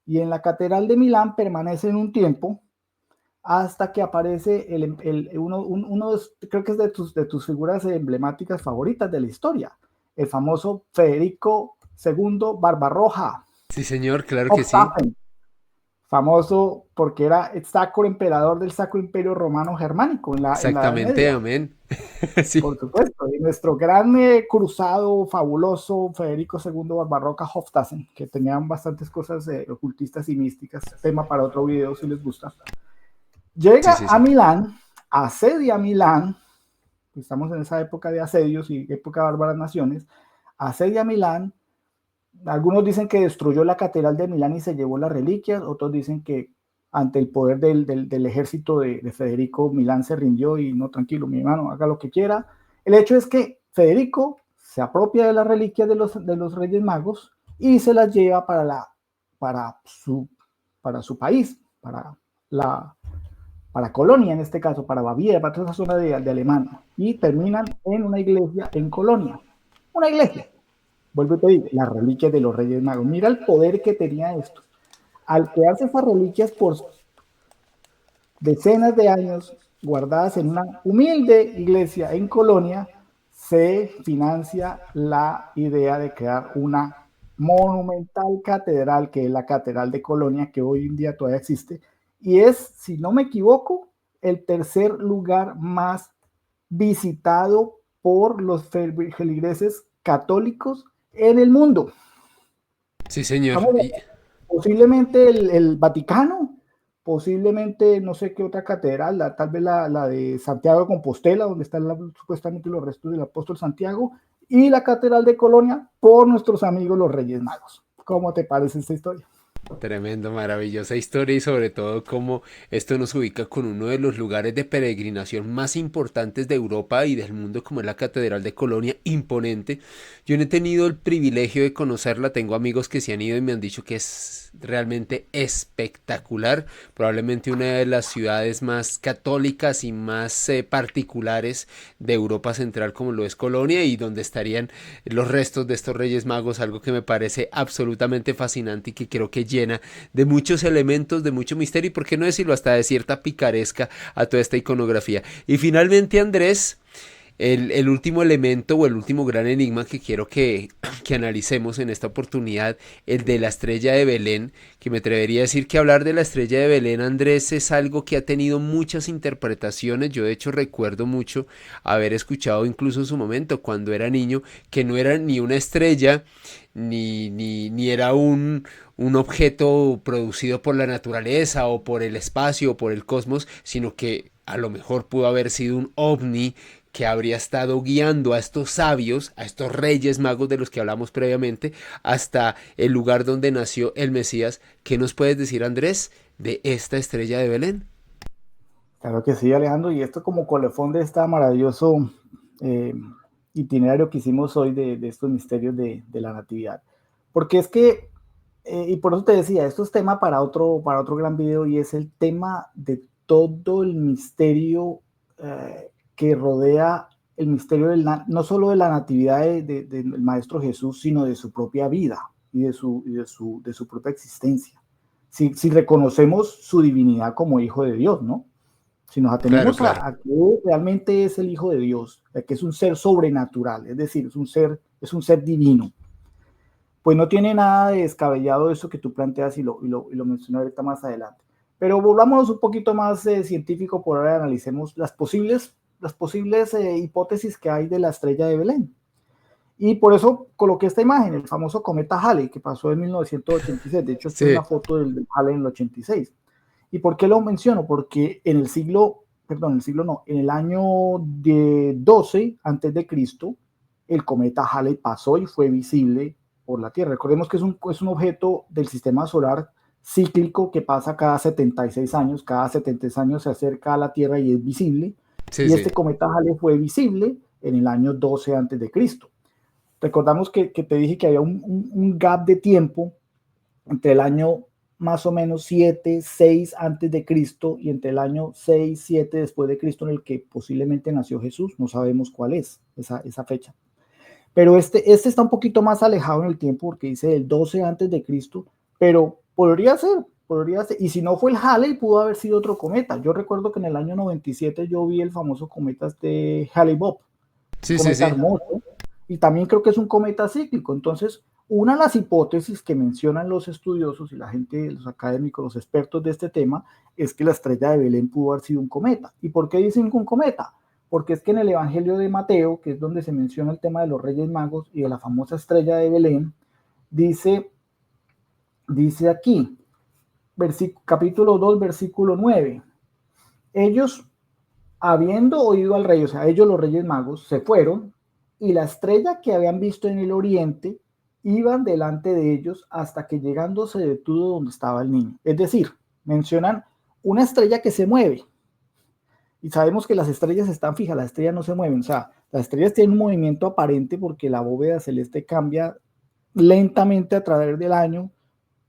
Y en la Catedral de Milán permanecen un tiempo hasta que aparece uno creo que es de tus figuras emblemáticas favoritas de la historia, el famoso Federico II Barbarroja. Sí, señor, claro que sí. Famoso porque era el sacro emperador del Sacro Imperio Romano Germánico en la Edad Exactamente, Media. amén. Sí. Por supuesto, y nuestro gran cruzado fabuloso Federico II Barbarroja Hofstassen, que tenían bastantes cosas ocultistas y místicas, tema para otro video si les gusta. Llega Sí. a Milán, asedia Milán, estamos en esa época de asedios y época de bárbaras naciones, asedia Milán, Algunos dicen que destruyó la catedral de Milán y se llevó las reliquias, otros dicen que ante el poder del ejército de Federico, Milán se rindió y no, tranquilo, mi hermano, haga lo que quiera. El hecho es que Federico se apropia de las reliquias de los Reyes Magos y se las lleva para su país, para Colonia en este caso, para Baviera, para toda esa zona de Alemania, y terminan en una iglesia en Colonia. Una iglesia. Vuelvo y te digo, las reliquias de los Reyes Magos. Mira el poder que tenía esto. Al quedarse esas reliquias por decenas de años guardadas en una humilde iglesia en Colonia, se financia la idea de crear una monumental catedral, que es la Catedral de Colonia, que hoy en día todavía existe, y es, si no me equivoco, el tercer lugar más visitado por los feligreses católicos en el mundo. Sí, señor. Posiblemente el Vaticano, posiblemente no sé qué otra catedral, tal vez la de Santiago de Compostela, donde están supuestamente los restos del apóstol Santiago, y la Catedral de Colonia por nuestros amigos los Reyes Magos. ¿Cómo te parece esta historia? Tremendo, maravillosa historia y sobre todo cómo esto nos ubica con uno de los lugares de peregrinación más importantes de Europa y del mundo, como es la Catedral de Colonia, imponente. Yo no he tenido el privilegio de conocerla, tengo amigos que se han ido y me han dicho que es realmente espectacular, probablemente una de las ciudades más católicas y más particulares de Europa Central, como lo es Colonia, y donde estarían los restos de estos Reyes Magos, algo que me parece absolutamente fascinante y que creo que llena de muchos elementos, de mucho misterio y por qué no decirlo hasta de cierta picaresca a toda esta iconografía. Y finalmente, Andrés, el último elemento o el último gran enigma que quiero que analicemos en esta oportunidad, el de la estrella de Belén, que me atrevería a decir que hablar de la estrella de Belén, Andrés, es algo que ha tenido muchas interpretaciones. Yo de hecho recuerdo mucho haber escuchado incluso en su momento cuando era niño que no era ni una estrella ni era un objeto producido por la naturaleza o por el espacio o por el cosmos, sino que a lo mejor pudo haber sido un ovni que habría estado guiando a estos sabios, a estos reyes magos de los que hablamos previamente, hasta el lugar donde nació el Mesías. ¿Qué nos puedes decir, Andrés, de esta estrella de Belén? Claro que sí, Alejandro, y esto como colofón de este maravilloso itinerario que hicimos hoy de estos misterios de la Natividad. Porque es que, y por eso te decía, esto es tema para otro gran video, y es el tema de todo el misterio que rodea el misterio no solo de la natividad del Maestro Jesús, sino de su propia vida y de su propia existencia. Si reconocemos su divinidad como hijo de Dios, ¿no? Si nos atenemos Claro. a que realmente es el hijo de Dios, a que es un ser sobrenatural, es decir, es un ser divino, pues no tiene nada de descabellado eso que tú planteas y lo mencioné ahorita más adelante. Pero volvamos un poquito más científico por ahora, analicemos las posibles hipótesis que hay de la estrella de Belén. Y por eso coloqué esta imagen, el famoso cometa Halley, que pasó en 1986. De hecho, esta es una foto del Halley en el 86. ¿Y por qué lo menciono? Porque en el año 12 antes de Cristo, el cometa Halley pasó y fue visible por la Tierra. Recordemos que es un objeto del sistema solar cíclico que pasa cada 76 años. Cada 76 años se acerca a la Tierra y es visible. Este cometa Halley fue visible en el año 12 antes de Cristo. Recordamos que te dije que había un gap de tiempo entre el año más o menos 7, 6 antes de Cristo y entre el año 6, 7 después de Cristo, en el que posiblemente nació Jesús. No sabemos cuál es esa fecha. Pero este está un poquito más alejado en el tiempo, porque dice el 12 antes de Cristo, pero podría ser, y si no fue el Halley, pudo haber sido otro cometa. Yo recuerdo que en el año 97 yo vi el famoso cometa de Halley-Bopp, cometa hermoso, y también creo que es un cometa cíclico. Entonces, una de las hipótesis que mencionan los estudiosos y la gente, los académicos, los expertos de este tema, es que la estrella de Belén pudo haber sido un cometa. ¿Y por qué dicen un cometa? Porque es que en el Evangelio de Mateo, que es donde se menciona el tema de los Reyes Magos y de la famosa estrella de Belén, dice aquí, capítulo 2, versículo 9, ellos, habiendo oído al rey, o sea, ellos los Reyes Magos, se fueron, y la estrella que habían visto en el oriente iban delante de ellos hasta que llegando se detuvo donde estaba el niño. Es decir, mencionan una estrella que se mueve. Y sabemos que las estrellas están fijas, las estrellas no se mueven. O sea, las estrellas tienen un movimiento aparente porque la bóveda celeste cambia lentamente a través del año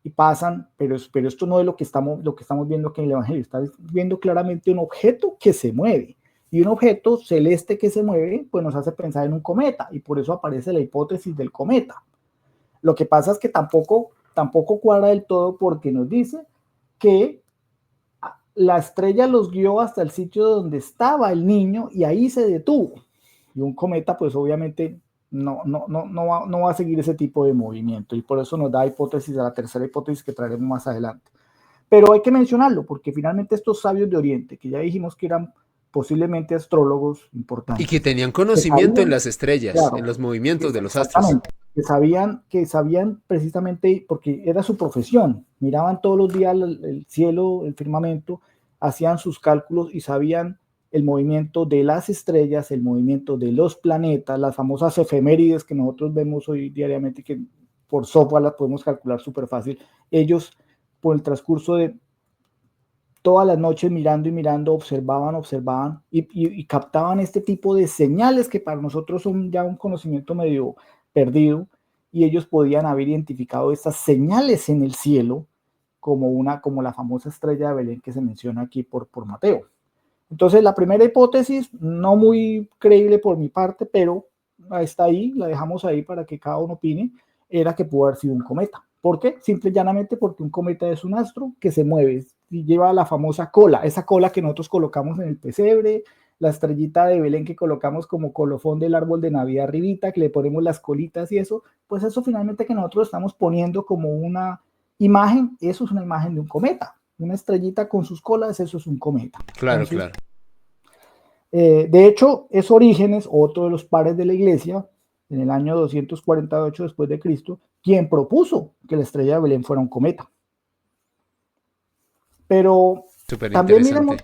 y pasan, pero esto no es lo que estamos viendo aquí en el Evangelio. Está viendo claramente un objeto que se mueve. Y un objeto celeste que se mueve, pues nos hace pensar en un cometa. Y por eso aparece la hipótesis del cometa. Lo que pasa es que tampoco cuadra del todo porque nos dice que la estrella los guió hasta el sitio donde estaba el niño y ahí se detuvo. Y un cometa, pues obviamente no va a seguir ese tipo de movimiento y por eso nos da hipótesis a la tercera hipótesis que traeremos más adelante. Pero hay que mencionarlo porque finalmente estos sabios de Oriente, que ya dijimos que eran posiblemente astrólogos importantes. Y que tenían conocimiento en las estrellas, claro, en los movimientos de los astros. exactamente, que sabían precisamente, porque era su profesión, miraban todos los días el cielo, el firmamento, hacían sus cálculos y sabían el movimiento de las estrellas, el movimiento de los planetas, las famosas efemérides que nosotros vemos hoy diariamente, que por software las podemos calcular súper fácil. Ellos, por el transcurso de todas las noches mirando y mirando, observaban y captaban este tipo de señales que para nosotros son ya un conocimiento medio perdido, y ellos podían haber identificado estas señales en el cielo como la famosa estrella de Belén que se menciona aquí por Mateo. Entonces la primera hipótesis, no muy creíble por mi parte, pero está ahí, la dejamos ahí para que cada uno opine, era que pudo haber sido un cometa. ¿Por qué? Simple y llanamente porque un cometa es un astro que se mueve y lleva la famosa cola, esa cola que nosotros colocamos en el pesebre, la estrellita de Belén que colocamos como colofón del árbol de Navidad arribita, que le ponemos las colitas y eso, pues eso finalmente que nosotros estamos poniendo como una imagen, eso es una imagen de un cometa. Una estrellita con sus colas, eso es un cometa. Claro, Entonces, claro. De hecho, es Orígenes, otro de los padres de la iglesia, en el año 248 después de Cristo, quien propuso que la estrella de Belén fuera un cometa. Pero también miremos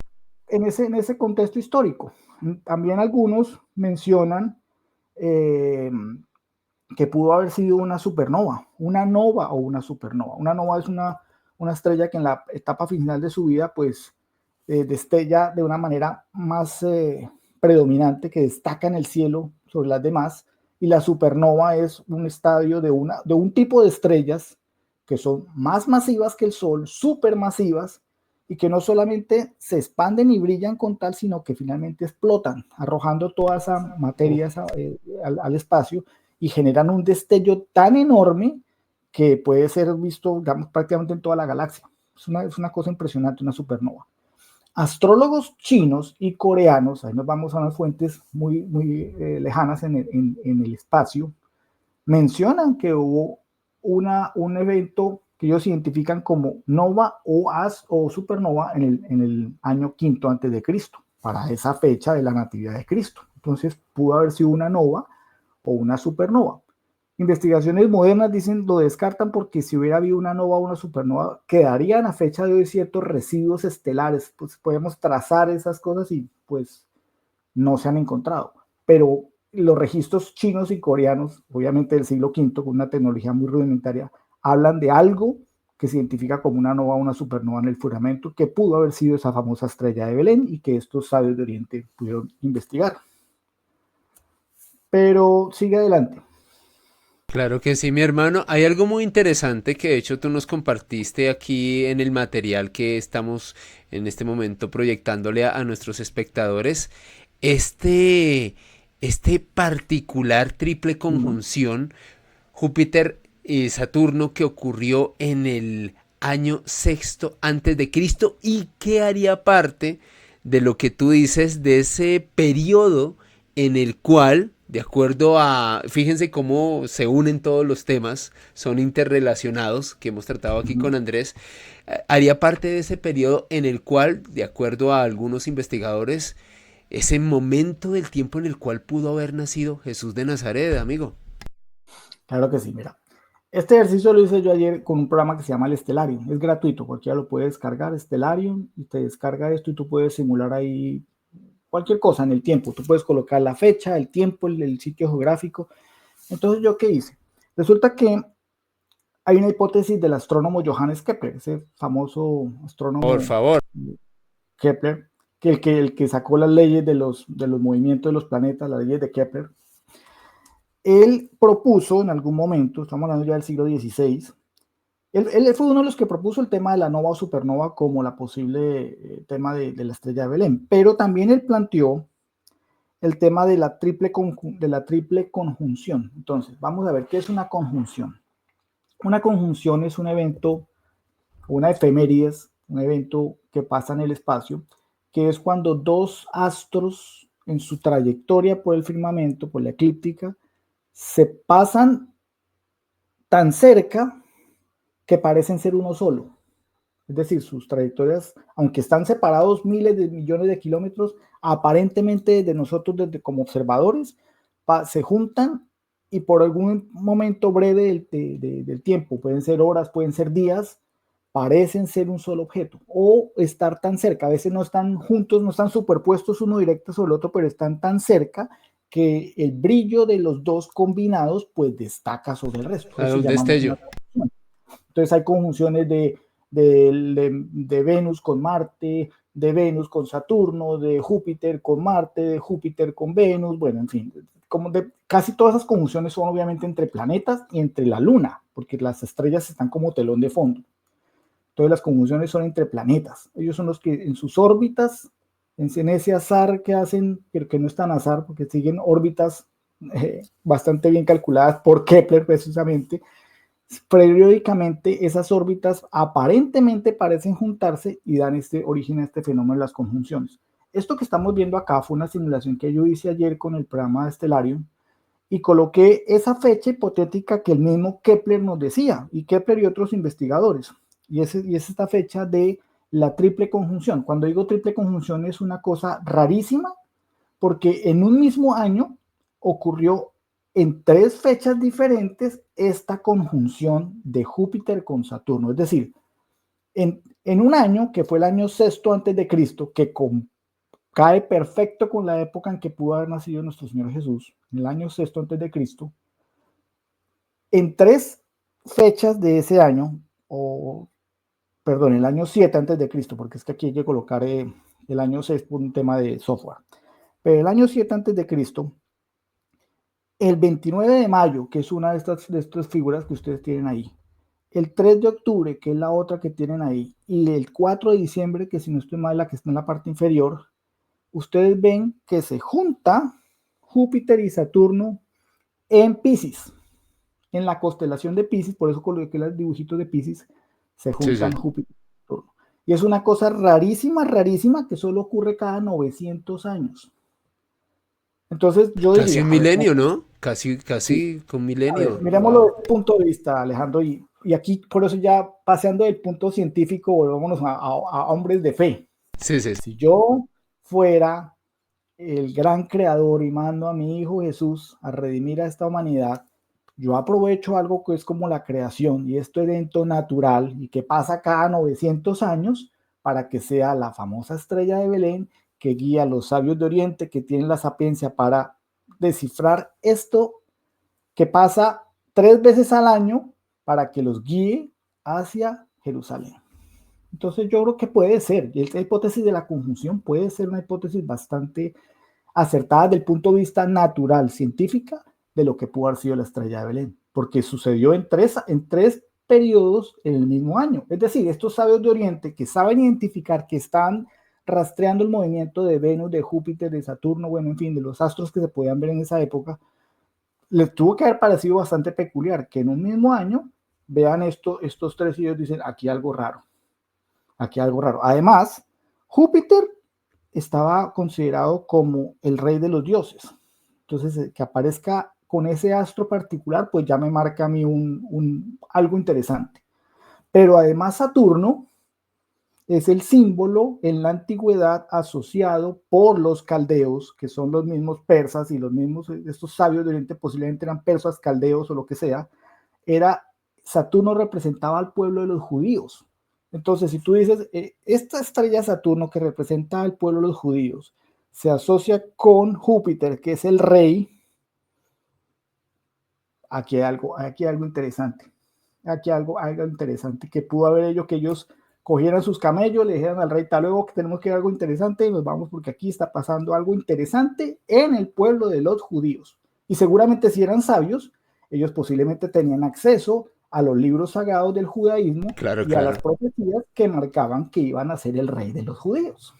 en ese contexto histórico. También algunos mencionan que pudo haber sido una supernova, una nova o una supernova. Una nova es una estrella que en la etapa final de su vida, pues, destella de una manera más predominante, que destaca en el cielo sobre las demás, y la supernova es un estadio de un tipo de estrellas que son más masivas que el Sol, supermasivas, y que no solamente se expanden y brillan con tal, sino que finalmente explotan, arrojando toda esa materia al espacio y generan un destello tan enorme que puede ser visto, digamos, prácticamente en toda la galaxia. Es una cosa impresionante, una supernova. Astrólogos chinos y coreanos, ahí nos vamos a unas fuentes muy lejanas en el espacio, mencionan que hubo un evento que ellos identifican como nova o supernova en el año 5 antes de Cristo, para esa fecha de la natividad de Cristo. Entonces pudo haber sido una nova o una supernova. Investigaciones modernas lo descartan porque si hubiera habido una nova o una supernova, quedarían a fecha de hoy ciertos residuos estelares, pues podemos trazar esas cosas y pues no se han encontrado. Pero los registros chinos y coreanos, obviamente del siglo V, con una tecnología muy rudimentaria, hablan de algo que se identifica como una nova o una supernova en el firmamento, que pudo haber sido esa famosa estrella de Belén y que estos sabios de Oriente pudieron investigar. Pero sigue adelante. Claro que sí, mi hermano. Hay algo muy interesante que de hecho tú nos compartiste aquí en el material que estamos en este momento proyectándole a nuestros espectadores. Este particular triple conjunción Júpiter y Saturno que ocurrió en el año sexto antes de Cristo y que haría parte de lo que tú dices de ese periodo en el cual, de acuerdo a, fíjense cómo se unen todos los temas, son interrelacionados, que hemos tratado aquí con Andrés, haría parte de ese periodo en el cual, de acuerdo a algunos investigadores, ese momento del tiempo en el cual pudo haber nacido Jesús de Nazaret, amigo. Claro que sí, mira. Este ejercicio lo hice yo ayer con un programa que se llama el Stellarium. Es gratuito, cualquiera lo puede descargar, Stellarium, y te descarga esto y tú puedes simular ahí cualquier cosa en el tiempo. Tú puedes colocar la fecha, el tiempo, el sitio geográfico. Entonces, ¿yo qué hice? Resulta que hay una hipótesis del astrónomo Johannes Kepler, ese famoso Por astrónomo favor. Kepler, que sacó las leyes de los movimientos de los planetas, las leyes de Kepler. Él propuso en algún momento, estamos hablando ya del siglo XVI, él fue uno de los que propuso el tema de la nova o supernova como la posible tema de la estrella de Belén, pero también él planteó el tema de la triple conjunción. Entonces, vamos a ver qué es una conjunción. Una conjunción es un evento, una efemérides, un evento que pasa en el espacio, que es cuando dos astros en su trayectoria por el firmamento, por la eclíptica, se pasan tan cerca que parecen ser uno solo. Es decir, sus trayectorias, aunque están separados miles de millones de kilómetros, aparentemente de nosotros desde como observadores, se juntan y por algún momento breve del tiempo, pueden ser horas, pueden ser días, parecen ser un solo objeto o estar tan cerca. A veces no están juntos, no están superpuestos uno directo sobre el otro, pero están tan cerca que el brillo de los dos combinados pues destaca sobre el resto. ¿A Eso un llamamos una destello? conjunción. Entonces hay conjunciones de Venus con Marte, de Venus con Saturno, de Júpiter con Marte, de Júpiter con Venus, bueno, en fin, casi todas esas conjunciones son obviamente entre planetas y entre la Luna, porque las estrellas están como telón de fondo. Entonces las conjunciones son entre planetas. Ellos son los que en sus órbitas, en ese azar que hacen, pero que no es tan azar, porque siguen órbitas bastante bien calculadas por Kepler precisamente, periódicamente esas órbitas aparentemente parecen juntarse y dan origen a este fenómeno de las conjunciones. Esto que estamos viendo acá fue una simulación que yo hice ayer con el programa de Stellarium y coloqué esa fecha hipotética que el mismo Kepler nos decía, y Kepler y otros investigadores, y es esta fecha de la triple conjunción. Cuando digo triple conjunción es una cosa rarísima, porque en un mismo año ocurrió en 3 fechas diferentes esta conjunción de Júpiter con Saturno. Es decir, en un año, que fue el año sexto antes de Cristo, que cae perfecto con la época en que pudo haber nacido nuestro Señor Jesús, en el año sexto antes de Cristo, en 3 fechas de ese año, el año 7 antes de Cristo, porque es que aquí hay que colocar el año 6 por un tema de software. Pero el año 7 antes de Cristo, el 29 de mayo, que es una de estas figuras que ustedes tienen ahí, el 3 de octubre, que es la otra que tienen ahí, y el 4 de diciembre, que si no estoy mal, la que está en la parte inferior, ustedes ven que se junta Júpiter y Saturno en Piscis, en la constelación de Piscis, por eso coloqué los dibujitos de Piscis, se juntan Sí. Júpiter y Saturno. Y es una cosa rarísima, rarísima, que solo ocurre cada 900 años. Entonces yo Casi diría, un a ver, milenio, ¿no? sí, Casi con un a ver, milenio. miremoslo Wow. desde este punto de vista, Alejandro, y aquí por eso ya paseando del punto científico, volvámonos a hombres de fe. Sí. Si yo fuera el gran creador y mando a mi hijo Jesús a redimir a esta humanidad, yo aprovecho algo que es como la creación y este evento natural y que pasa cada 900 años para que sea la famosa estrella de Belén que guía a los sabios de Oriente que tienen la sapiencia para descifrar esto que pasa 3 veces al año para que los guíe hacia Jerusalén. Entonces yo creo que puede ser, y esta hipótesis de la conjunción puede ser una hipótesis bastante acertada desde el punto de vista natural, científica, de lo que pudo haber sido la estrella de Belén, porque sucedió en tres periodos en el mismo año. Es decir, estos sabios de Oriente que saben identificar, que están rastreando el movimiento de Venus, de Júpiter, de Saturno, bueno, en fin, de los astros que se podían ver en esa época, les tuvo que haber parecido bastante peculiar que en un mismo año vean estos 3 y ellos dicen, aquí algo raro, aquí algo raro. Además, Júpiter estaba considerado como el rey de los dioses. Entonces, que aparezca con ese astro particular, pues ya me marca a mí algo interesante. Pero además Saturno es el símbolo en la antigüedad asociado por los caldeos, que son los mismos persas y los mismos, estos sabios de Oriente posiblemente eran persas, caldeos o lo que sea, Saturno representaba al pueblo de los judíos. Entonces, si tú dices, esta estrella Saturno que representa al pueblo de los judíos, se asocia con Júpiter, que es el rey, aquí hay algo interesante. Aquí hay algo interesante que pudo haber hecho que ellos cogieran sus camellos, le dijeran al rey, tal luego que tenemos que ver algo interesante y nos vamos porque aquí está pasando algo interesante en el pueblo de los judíos. Y seguramente si eran sabios, ellos posiblemente tenían acceso a los libros sagrados del judaísmo Claro, y a las claro. profecías que marcaban que iban a ser el rey de los judíos.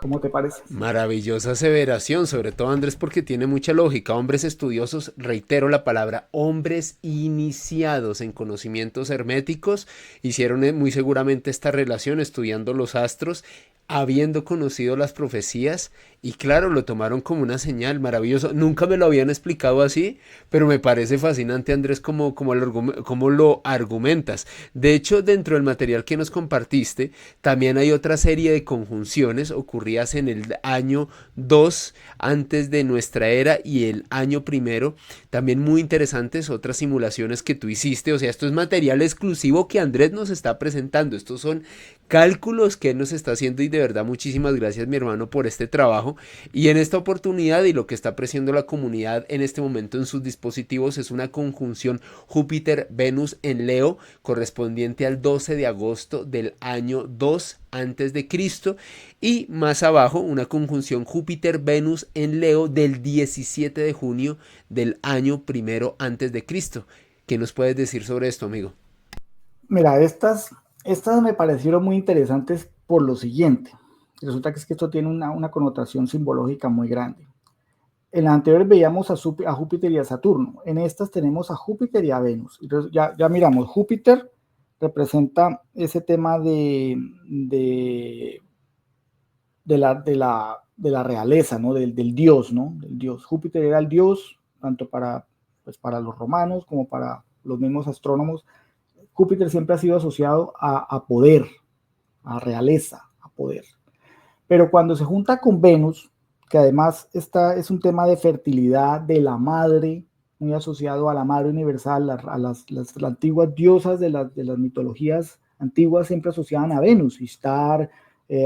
¿Cómo te parece? Maravillosa aseveración, sobre todo Andrés, porque tiene mucha lógica. Hombres estudiosos, reitero la palabra, hombres iniciados en conocimientos herméticos, hicieron muy seguramente esta relación estudiando los astros, habiendo conocido las profecías, y claro, lo tomaron como una señal. Maravilloso. Nunca me lo habían explicado así, pero me parece fascinante, Andrés, cómo lo argumentas. De hecho, dentro del material que nos compartiste, también hay otra serie de conjunciones ocurridas en el año 2 antes de nuestra era y el año primero, también muy interesantes, otras simulaciones que tú hiciste. O sea, esto es material exclusivo que Andrés nos está presentando. Estos son cálculos que él nos está haciendo, y de verdad muchísimas gracias, mi hermano, por este trabajo. Y en esta oportunidad, y lo que está apreciando la comunidad en este momento en sus dispositivos, es una conjunción Júpiter-Venus en Leo correspondiente al 12 de agosto del año 2 antes de Cristo, y más abajo una conjunción Júpiter-Venus en Leo del 17 de junio del año primero antes de Cristo. ¿Qué nos puedes decir sobre esto, amigo? Mira, estas me parecieron muy interesantes por lo siguiente. Resulta que es que esto tiene una connotación simbológica muy grande. En las anteriores veíamos a Júpiter y a Saturno. En estas tenemos a Júpiter y a Venus. Entonces ya miramos, Júpiter representa ese tema de la realeza, ¿no? Del dios, ¿no? Del dios. Júpiter era el dios, tanto para los romanos como para los mismos astrónomos. Júpiter siempre ha sido asociado a poder, a realeza, a poder. Pero cuando se junta con Venus, que además es un tema de fertilidad de la madre, muy asociado a la madre universal, a las antiguas diosas de las mitologías antiguas siempre asociaban a Venus, Ishtar,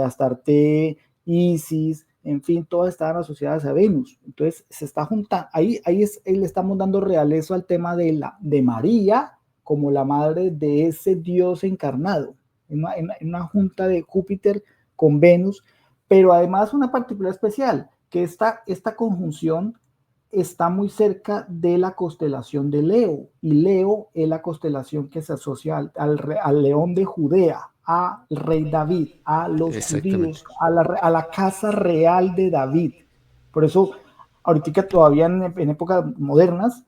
Astarte, Isis, en fin, todas estaban asociadas a Venus. Entonces se está juntando, ahí le estamos dando realeza al tema de María como la madre de ese dios encarnado, en una junta de Júpiter con Venus, pero además una particular especial, que esta conjunción está muy cerca de la constelación de Leo, y Leo es la constelación que se asocia al león de Judea, al rey David, a los judíos, a la casa real de David. Por eso, ahorita todavía en épocas modernas,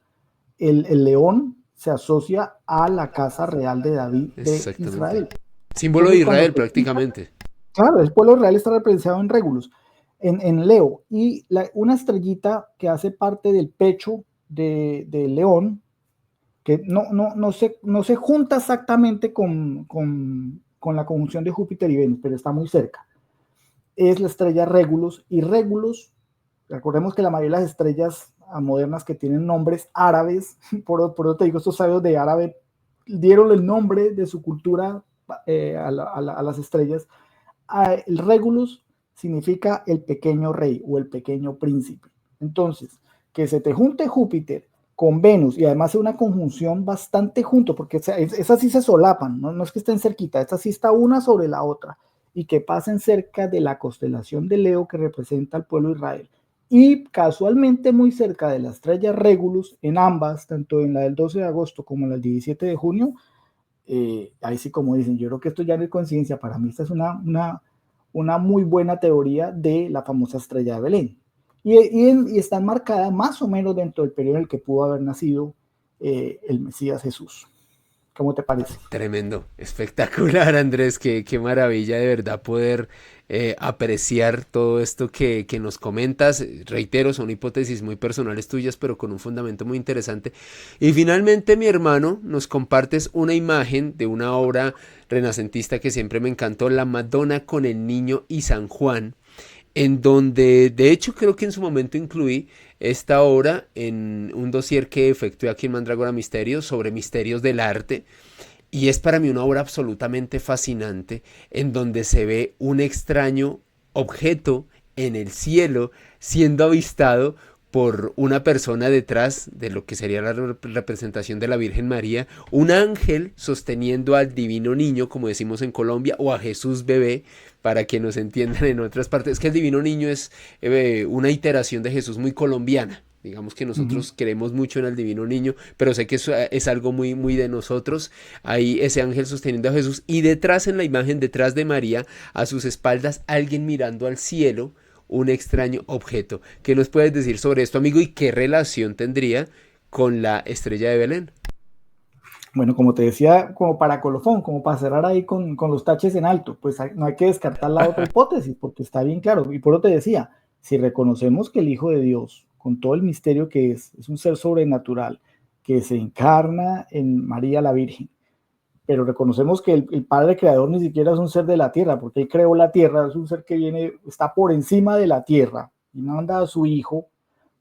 el león se asocia a la casa real de David de Israel. Símbolo de Israel prácticamente. Claro, el pueblo real está representado en Regulus, en Leo, y una estrellita que hace parte del pecho de León, que no se junta exactamente con la conjunción de Júpiter y Venus, pero está muy cerca. Es la estrella Regulus, y Regulus, recordemos que la mayoría de las estrellas modernas que tienen nombres árabes, por eso te digo, estos sabios de árabe dieron el nombre de su cultura a las estrellas. El Regulus significa el pequeño rey o el pequeño príncipe. Entonces, que se te junte Júpiter con Venus y además es una conjunción bastante junto, porque esas sí se solapan, no es que estén cerquita, estas sí está una sobre la otra, y que pasen cerca de la constelación de Leo que representa al pueblo de Israel, y casualmente muy cerca de la estrella Regulus, en ambas, tanto en la del 12 de agosto como en la del 17 de junio, ahí sí, como dicen, yo creo que esto ya no es coincidencia, para mí esta es una muy buena teoría de la famosa estrella de Belén. Y están marcadas más o menos dentro del periodo en el que pudo haber nacido el Mesías Jesús. ¿Cómo te parece? Tremendo, espectacular, Andrés, qué maravilla de verdad poder apreciar todo esto que nos comentas. Reitero, son hipótesis muy personales tuyas, pero con un fundamento muy interesante. Y finalmente, mi hermano, nos compartes una imagen de una obra renacentista que siempre me encantó, La Madonna con el Niño y San Juan, en donde de hecho creo que en su momento incluí esta obra en un dossier que efectué aquí en Mandrágora Misterios sobre misterios del arte, y es para mí una obra absolutamente fascinante en donde se ve un extraño objeto en el cielo siendo avistado por una persona detrás de lo que sería la representación de la Virgen María, un ángel sosteniendo al divino niño, como decimos en Colombia, o a Jesús bebé, para que nos entiendan en otras partes. Es que el divino niño es una iteración de Jesús muy colombiana. Digamos que Ujú. nosotros queremos mucho en el divino niño, pero sé que eso es algo muy, muy de nosotros. Ahí ese ángel sosteniendo a Jesús y detrás en la imagen, detrás de María, a sus espaldas, alguien mirando al cielo, un extraño objeto. ¿Qué nos puedes decir sobre esto, amigo? ¿Y qué relación tendría con la estrella de Belén? Bueno, como te decía, como para colofón, como para cerrar ahí con los taches en alto, pues no hay que descartar la otra hipótesis, porque está bien claro. Y por eso te decía, si reconocemos que el Hijo de Dios, con todo el misterio que es un ser sobrenatural, que se encarna en María la Virgen, pero reconocemos que el Padre Creador ni siquiera es un ser de la tierra, porque Él creó la tierra, es un ser que viene, está por encima de la tierra, y manda a su Hijo,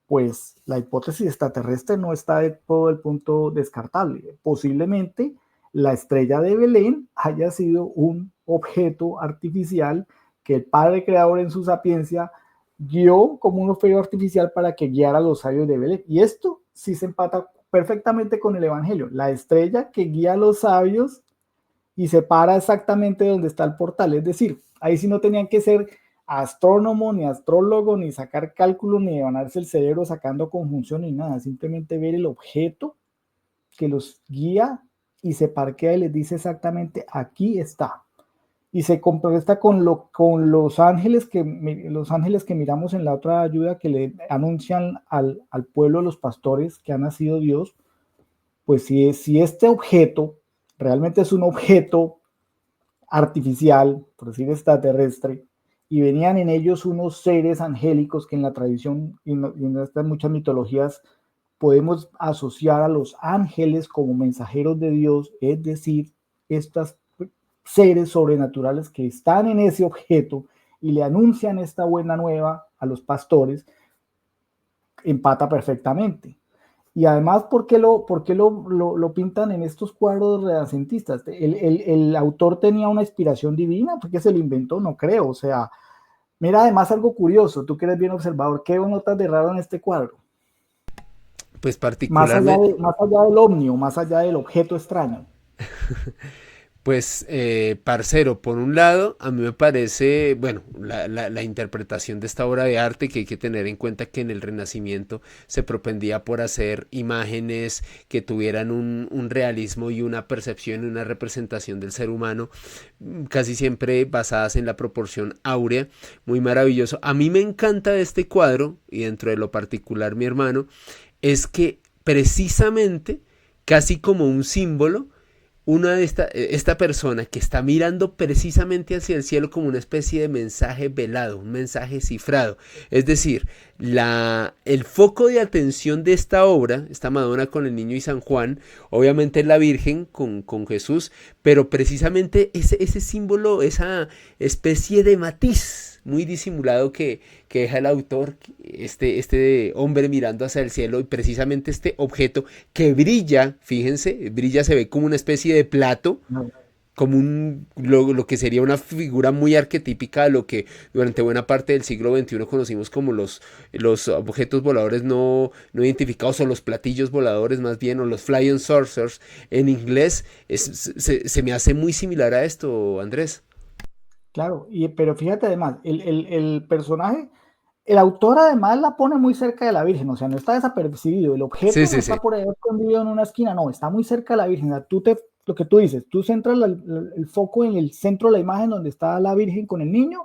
pues la hipótesis extraterrestre no está de todo el punto descartable. Posiblemente la estrella de Belén haya sido un objeto artificial que el Padre Creador en su sapiencia guió como un objeto artificial para que guiara a los sabios de Belén. Y esto sí se empata perfectamente con el Evangelio. La estrella que guía a los sabios y se para exactamente donde está el portal. Es decir, ahí sí no tenían que ser astrónomo, ni astrólogo, ni sacar cálculos, ni ganarse el cerebro sacando conjunción, ni nada. Simplemente ver el objeto que los guía y se parquea y les dice exactamente aquí está. Y se contrasta con los ángeles que miramos en la otra ayuda que le anuncian al pueblo de los pastores que ha nacido Dios. Pues si este objeto realmente es un objeto artificial, por decir extraterrestre, y venían en ellos unos seres angélicos que en la tradición y en estas muchas mitologías podemos asociar a los ángeles como mensajeros de Dios, es decir, estos seres sobrenaturales que están en ese objeto y le anuncian esta buena nueva a los pastores, empata perfectamente. Y además, ¿por qué lo pintan en estos cuadros renacentistas? El autor tenía una inspiración divina, ¿por qué se lo inventó? No creo. O sea, mira, además algo curioso, tú que eres bien observador, ¿qué notas de raro en este cuadro? Pues Más allá, particularmente, más allá del ovnio, más allá del objeto extraño. pues, parcero, por un lado, a mí me parece, bueno, la interpretación de esta obra de arte, que hay que tener en cuenta que en el Renacimiento se propendía por hacer imágenes que tuvieran un realismo y una percepción y una representación del ser humano, casi siempre basadas en la proporción áurea, muy maravilloso. A mí me encanta de este cuadro, y dentro de lo particular mi hermano, es que precisamente, casi como un símbolo, una de esta persona que está mirando precisamente hacia el cielo como una especie de mensaje velado, un mensaje cifrado. Es decir, el foco de atención de esta obra, esta Madonna con el niño y San Juan, obviamente es la Virgen con Jesús, pero precisamente ese símbolo, esa especie de matiz muy disimulado que deja el autor, este hombre mirando hacia el cielo y precisamente este objeto que brilla, fíjense, brilla, se ve como una especie de plato, No, como lo que sería una figura muy arquetípica de lo que durante buena parte del siglo XXI conocimos como los objetos voladores no identificados, o los platillos voladores más bien, o los flying saucers en inglés. Se me hace muy similar a esto, Andrés. claro, pero fíjate además, el personaje, el autor además la pone muy cerca de la Virgen, o sea, no está desapercibido, el Sí, objeto no sí, está sí. por ahí escondido en una esquina, no, está muy cerca de la Virgen. O sea, lo que tú dices, tú centras el foco en el centro de la imagen donde está la Virgen con el niño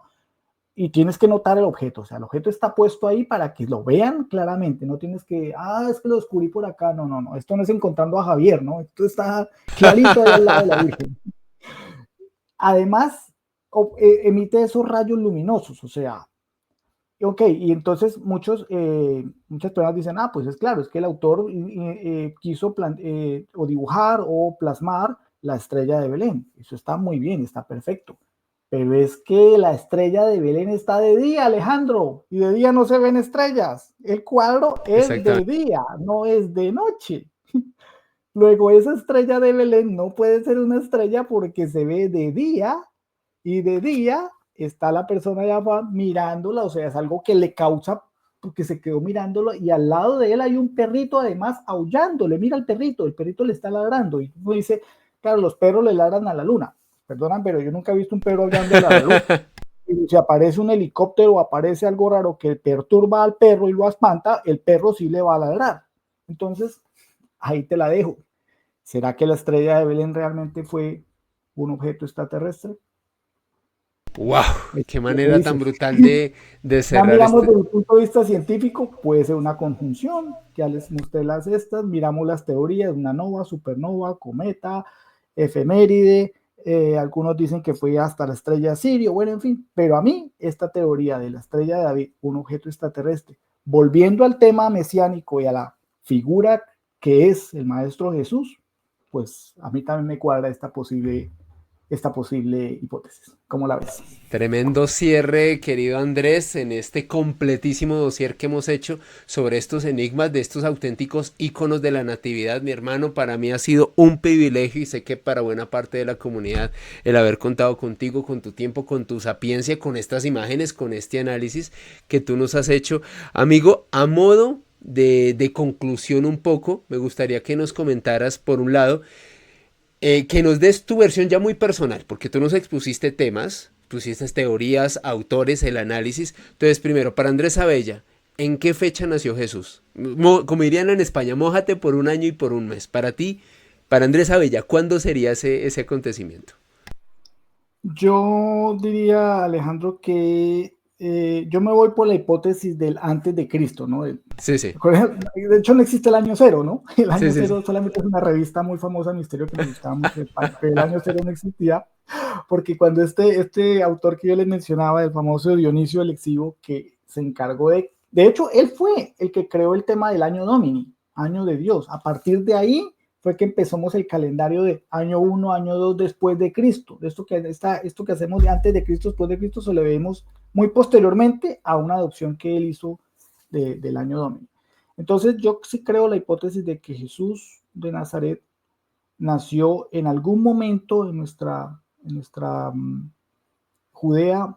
y tienes que notar el objeto, o sea, el objeto está puesto ahí para que lo vean claramente, no tienes que, es que lo descubrí por acá, no, no, no, esto no es encontrando a Javier, ¿no? Esto está clarito ahí al lado de la Virgen. Además, emite esos rayos luminosos, o sea, ok, y entonces muchas personas dicen, pues es claro, es que el autor quiso o dibujar o plasmar la estrella de Belén. Eso está muy bien, está perfecto. Pero es que la estrella de Belén está de día, Alejandro, y de día no se ven estrellas. El cuadro es de Exactamente. día, no es de noche. Luego, esa estrella de Belén no puede ser una estrella porque se ve de día y de día está la persona allá mirándola, o sea, es algo que le causa porque se quedó mirándolo y al lado de él hay un perrito además aullándole, mira al perrito, el perrito le está ladrando y uno dice, claro, los perros le ladran a la luna, perdonan, pero yo nunca he visto un perro aullando a la luna. Y si aparece un helicóptero o aparece algo raro que perturba al perro y lo espanta, el perro sí le va a ladrar. Entonces, ahí te la dejo. ¿Será que la estrella de Belén realmente fue un objeto extraterrestre? ¡Wow! ¡Qué ¿Qué manera tan dices? brutal de Ya cerrar miramos este! desde el punto de vista científico, puede ser una conjunción, ya les mostré las estas, miramos las teorías, una nova, supernova, cometa, efeméride, algunos dicen que fue hasta la estrella Sirio, bueno, en fin, pero a mí esta teoría de la estrella de David, un objeto extraterrestre, volviendo al tema mesiánico y a la figura que es el Maestro Jesús, pues a mí también me cuadra esta posible hipótesis. ¿Cómo la ves? Tremendo cierre, querido Andrés, en este completísimo dossier que hemos hecho sobre estos enigmas de estos auténticos íconos de la natividad. Mi hermano, para mí ha sido un privilegio y sé que para buena parte de la comunidad el haber contado contigo, con tu tiempo, con tu sapiencia, con estas imágenes, con este análisis que tú nos has hecho. Amigo, a modo de conclusión un poco, me gustaría que nos comentaras, por un lado, que nos des tu versión ya muy personal, porque tú nos expusiste temas, pusiste teorías, autores, el análisis. Entonces, primero, para Andrés Abella, ¿en qué fecha nació Jesús? Como dirían en España, mójate por un año y por un mes. Para ti, para Andrés Abella, ¿cuándo sería ese acontecimiento? Yo diría, Alejandro, que yo me voy por la hipótesis del antes de Cristo, ¿no? Sí, sí, De hecho, no existe el año cero, ¿no? El sí, año sí, sí. cero solamente es una revista muy famosa, Misterio, que me gustaba mucho, pero el año cero no existía, porque cuando este autor que yo les mencionaba, el famoso Dionisio el Exiguo, que se encargó de hecho, él fue el que creó el tema del año Domini, año de Dios. A partir de ahí fue que empezamos el calendario de año 1, año 2 después de Cristo. Esto que hacemos de antes de Cristo, después de Cristo, se lo vemos muy posteriormente a una adopción que él hizo del año Domini. Entonces yo sí creo la hipótesis de que Jesús de Nazaret nació en algún momento en nuestra Judea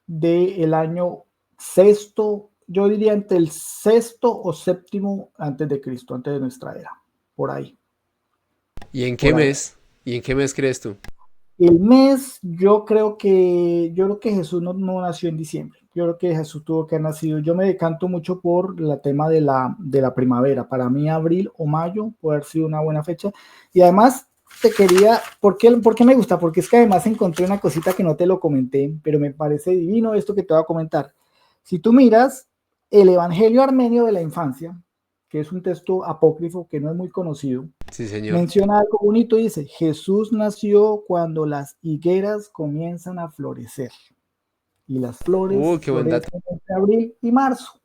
del año sexto, yo diría entre el sexto o séptimo antes de Cristo, antes de nuestra era, por ahí, ¿Y en qué por ahí. mes? ¿Y en qué mes crees tú? El mes, yo creo que Jesús no nació en diciembre. Yo creo que Jesús tuvo que haber nacido. Yo me decanto mucho por el tema de la primavera. Para mí, abril o mayo puede haber sido una buena fecha. Y además, ¿por qué me gusta? Porque es que además encontré una cosita que no te lo comenté, pero me parece divino esto que te voy a comentar. Si tú miras el Evangelio Armenio de la Infancia, que es un texto apócrifo que no es muy conocido, Sí, señor. menciona algo bonito, dice, Jesús nació cuando las higueras comienzan a florecer y las flores Qué buen dato. florecen entre abril y marzo.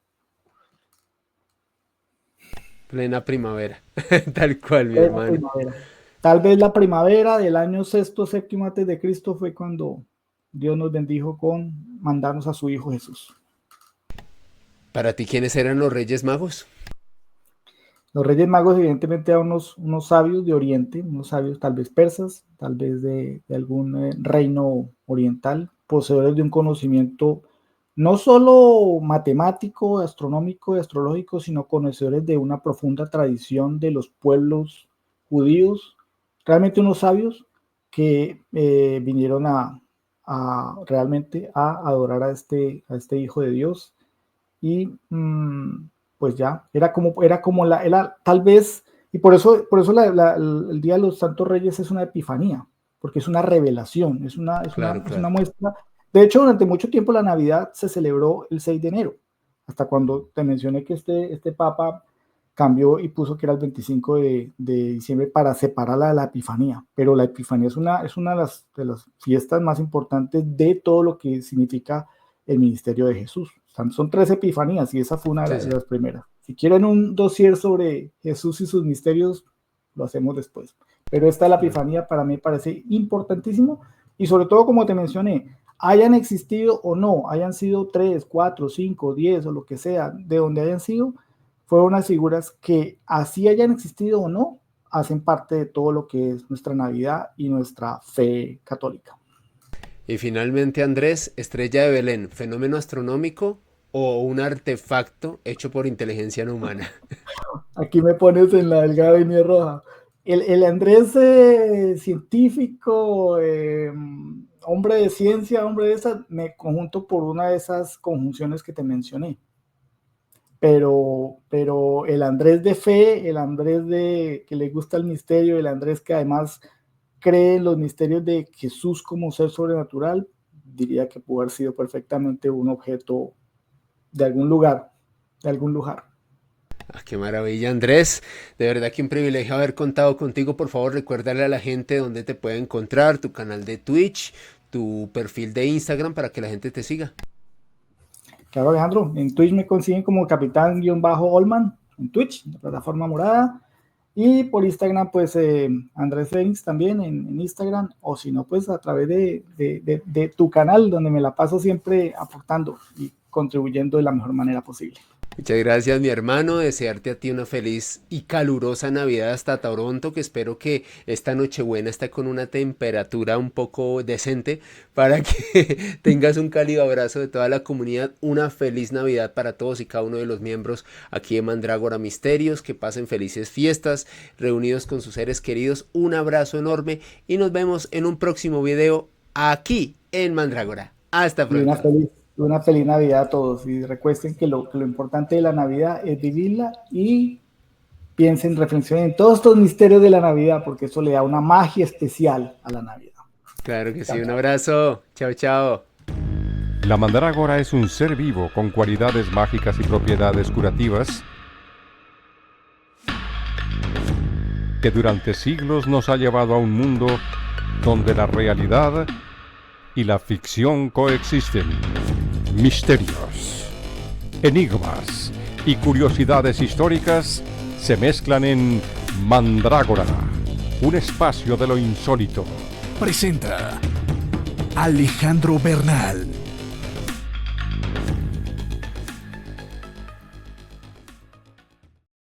Plena primavera. Tal cual, mi Es la hermano. primavera. Tal vez la primavera del año sexto, séptimo antes de Cristo fue cuando Dios nos bendijo con mandarnos a su Hijo Jesús. Para ti, ¿quiénes eran los Reyes Magos? Los Reyes Magos evidentemente eran unos sabios de Oriente, unos sabios tal vez persas, tal vez de algún reino oriental, poseedores de un conocimiento no solo matemático, astronómico y astrológico, sino conocedores de una profunda tradición de los pueblos judíos, realmente unos sabios que vinieron realmente a adorar a este Hijo de Dios y pues ya, era tal vez, y por eso el Día de los Santos Reyes es una epifanía, porque es una revelación, es una, es una, Claro, es una claro. muestra. De hecho, durante mucho tiempo la Navidad se celebró el 6 de enero, hasta cuando te mencioné que este Papa cambió y puso que era el 25 de diciembre para separarla de la Epifanía, pero la Epifanía es una de las fiestas más importantes de todo lo que significa el ministerio de Jesús. Son 3 epifanías y esa fue una Sí, de sí. las primeras. Si quieren un dossier sobre Jesús y sus misterios, lo hacemos después. Pero esta, la Bueno. epifanía, para mí parece importantísimo y sobre todo, como te mencioné, hayan existido o no, hayan sido 3, 4, 5, 10 o lo que sea, de donde hayan sido, fueron unas figuras que así hayan existido o no, hacen parte de todo lo que es nuestra Navidad y nuestra fe católica. Y finalmente, Andrés, Estrella de Belén, fenómeno astronómico o un artefacto hecho por inteligencia no humana? Aquí me pones en la delgada línea roja. El Andrés científico, hombre de ciencia, hombre de esa, me conjunto por una de esas conjunciones que te mencioné. Pero el Andrés de fe, el Andrés que le gusta el misterio, el Andrés que además cree en los misterios de Jesús como ser sobrenatural, diría que pudo haber sido perfectamente un objeto de algún lugar, de algún lugar. Ah, qué maravilla, Andrés. De verdad que un privilegio haber contado contigo. Por favor, recuérdale a la gente dónde te puede encontrar, tu canal de Twitch, tu perfil de Instagram para que la gente te siga. Claro, Alejandro, en Twitch me consiguen como capitán-olman, en Twitch, la plataforma morada, y por Instagram, pues Andrés Félix también en Instagram, o si no, pues a través de tu canal, donde me la paso siempre aportando y contribuyendo de la mejor manera posible. Muchas gracias, mi hermano. Desearte a ti una feliz y calurosa Navidad hasta Toronto, que espero que esta Nochebuena esté con una temperatura un poco decente para que tengas un cálido abrazo de toda la comunidad. Una feliz Navidad para todos y cada uno de los miembros aquí de Mandrágora Misterios. Que pasen felices fiestas, reunidos con sus seres queridos. Un abrazo enorme y nos vemos en un próximo video aquí en Mandrágora. Hasta pronto. Una feliz Navidad a todos y recuerden que lo importante de la Navidad es vivirla y piensen, reflexionen en todos estos misterios de la Navidad porque eso le da una magia especial a la Navidad. Claro que sí, un abrazo. Chao, chao. La mandrágora es un ser vivo con cualidades mágicas y propiedades curativas que durante siglos nos ha llevado a un mundo donde la realidad y la ficción coexisten. Misterios, enigmas y curiosidades históricas se mezclan en Mandrágora, un espacio de lo insólito. Presenta Alejandro Bernal.